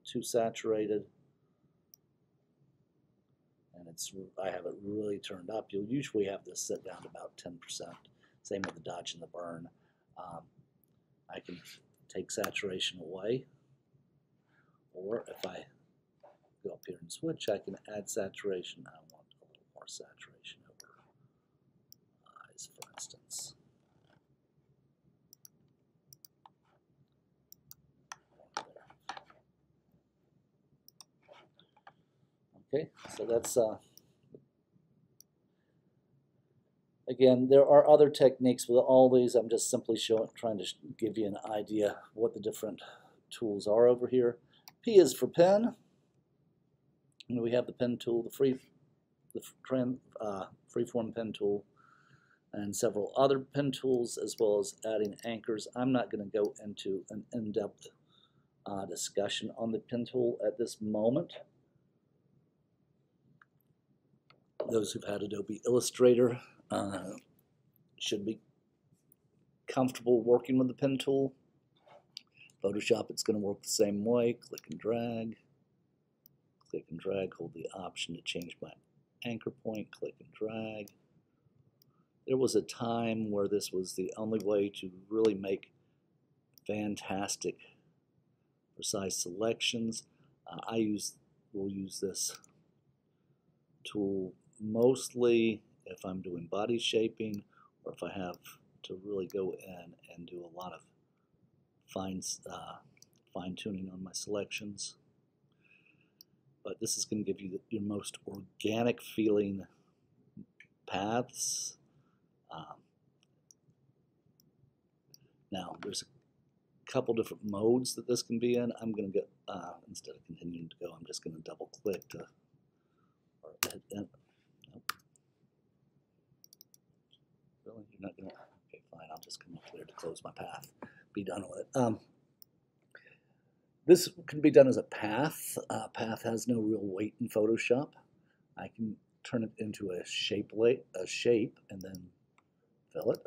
too saturated, and I have it really turned up, you'll usually have this set down to about 10%. Same with the dodge and the burn. I can take saturation away, or if I go up here and switch. I can add saturation. I want a little more saturation over eyes, for instance. Okay, so that's again, there are other techniques with all these. I'm just simply trying to give you an idea what the different tools are over here. P is for pen. And we have the pen tool, the freeform pen tool, and several other pen tools, as well as adding anchors. I'm not going to go into an in-depth discussion on the pen tool at this moment. Those who've had Adobe Illustrator should be comfortable working with the pen tool. Photoshop, it's going to work the same way. Click and drag. Click and drag, hold the option to change my anchor point, click and drag. There was a time where this was the only way to really make fantastic, precise selections. Will use this tool mostly if I'm doing body shaping, or if I have to really go in and do a lot of fine-tuning on my selections. But this is going to give you your most organic feeling paths. Now, there's a couple different modes that this can be in. I'm going to get, instead of continuing to go, I'm just going to double click to, or hit enter. Nope. Really? You're not going to, okay, fine, I'll just come up there to close my path. Be done with it. This can be done as a path. Path has no real weight in Photoshop. I can turn it into a shape and then fill it.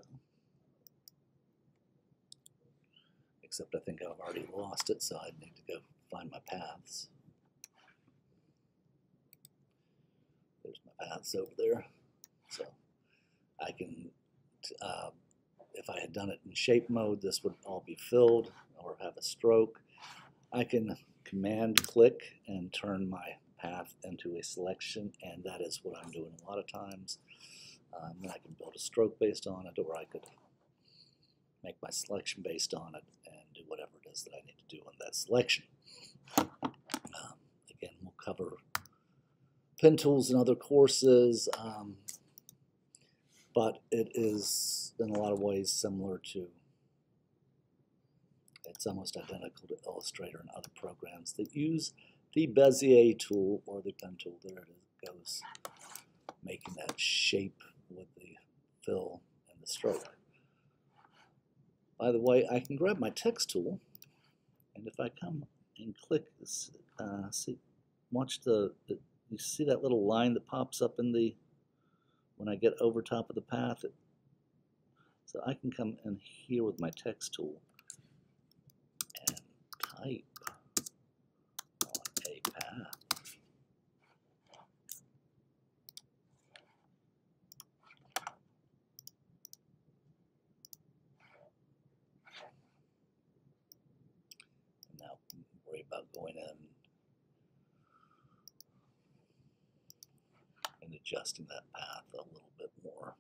Except I think I've already lost it, so I need to go find my paths. There's my paths over there. So I can, if I had done it in shape mode, this would all be filled or have a stroke. I can command click and turn my path into a selection, and that is what I'm doing a lot of times. And I can build a stroke based on it, or I could make my selection based on it and do whatever it is that I need to do on that selection. Again, we'll cover pen tools in other courses, but it is in a lot of ways similar to, it's almost identical to Illustrator and other programs that use the Bezier tool or the pen tool. There it goes, making that shape with the fill and the stroke. By the way, I can grab my text tool, and if I come and click this, watch you see that little line that pops up in the, when I get over top of the path. So I can come in here with my text tool and type on a path. And now worry about going in and adjusting that path a little bit more.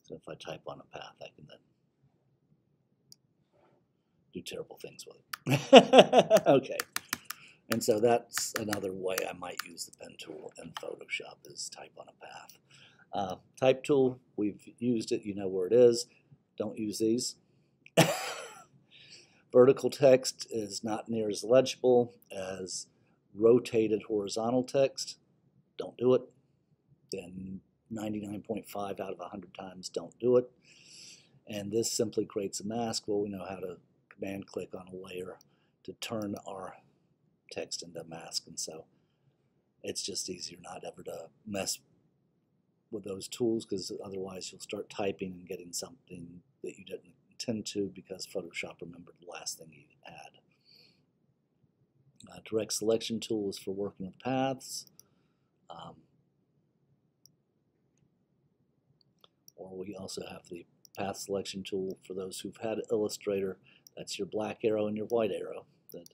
So if I type on a path, I can then do terrible things with it. Okay. And so that's another way I might use the pen tool in Photoshop, is type on a path. Type tool, we've used it, you know where it is. Don't use these. Vertical text is not near as legible as rotated horizontal text. Don't do it. Then 99.5 out of 100 times, don't do it. And this simply creates a mask. Well, we know how to command click on a layer to turn our text into a mask, and so it's just easier not ever to mess with those tools, because otherwise you'll start typing and getting something that you didn't intend to, because Photoshop remembered the last thing you had. Direct selection tool is for working with paths, or or we also have the path selection tool for those who've had Illustrator. That's your black arrow and your white arrow. That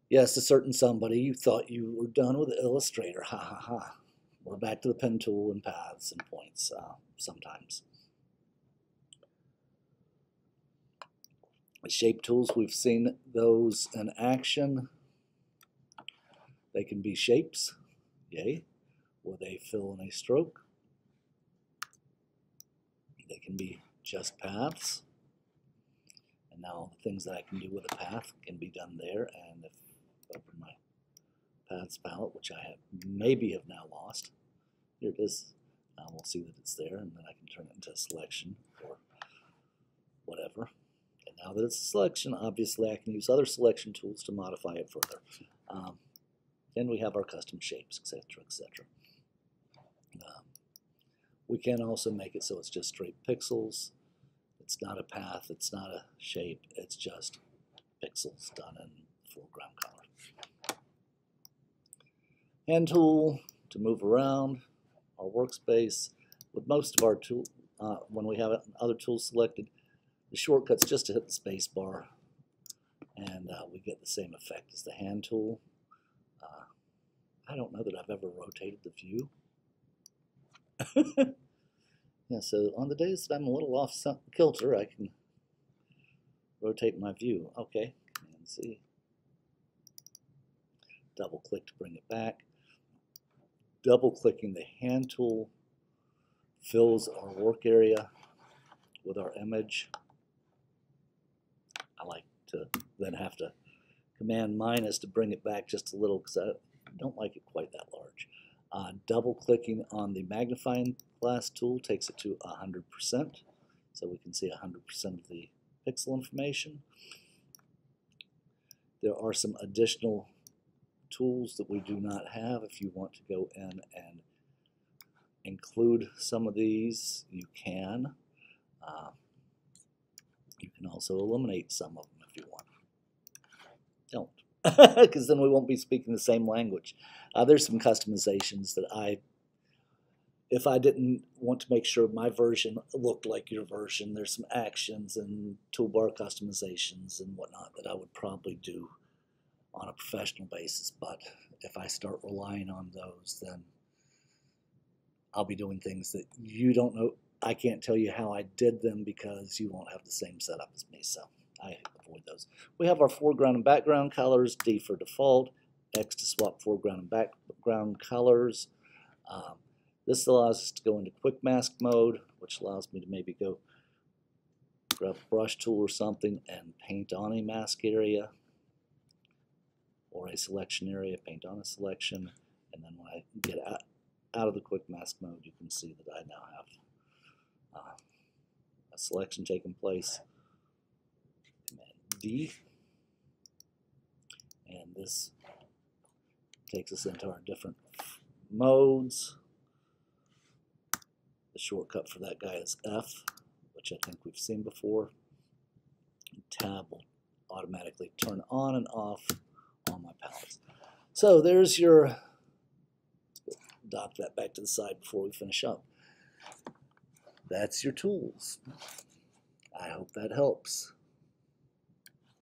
yes, a certain somebody, you thought you were done with Illustrator. Ha ha ha. We're back to the pen tool and paths and points sometimes. The shape tools, we've seen those in action. They can be shapes, yay, or they fill in a stroke. They can be just paths. And now the things that I can do with a path can be done there. And if I open my paths palette, which I maybe have now lost, here it is. We'll see that it's there, and then I can turn it into a selection or whatever. And now that it's a selection, obviously I can use other selection tools to modify it further. Then we have our custom shapes, etc., etc. We can also make it so it's just straight pixels. It's not a path, it's not a shape, it's just pixels done in foreground color. Hand tool to move around our workspace. With most of our tool, when we have other tools selected, the shortcut's just to hit the space bar, and we get the same effect as the hand tool. I don't know that I've ever rotated the view. Yeah, so on the days that I'm a little off kilter, I can rotate my view. Okay, and see. Double click to bring it back. Double clicking the hand tool fills our work area with our image. I like to then have to command minus to bring it back just a little because I don't like it quite that large. Double clicking on the magnifying glass tool takes it to 100%, so we can see 100% of the pixel information. There are some additional tools that we do not have. If you want to go in and include some of these, you can. You can also eliminate some of them if you want. Don't, because then we won't be speaking the same language. There's some customizations that if I didn't want to make sure my version looked like your version, there's some actions and toolbar customizations and whatnot that I would probably do on a professional basis. But if I start relying on those, then I'll be doing things that you don't know. I can't tell you how I did them because you won't have the same setup as me, so I avoid those. We have our foreground and background colors, D for default, X to swap foreground and background colors. This allows us to go into quick mask mode, which allows me to maybe go grab a brush tool or something and paint on a mask area or a selection area, paint on a selection, and then when I get out of the quick mask mode, you can see that I now have a selection taking place. Command D, and this takes us into our different modes. The shortcut for that guy is F, which I think we've seen before. Tab will automatically turn on and off on my palettes. So there's your, dock that back to the side before we finish up. That's your tools. I hope that helps.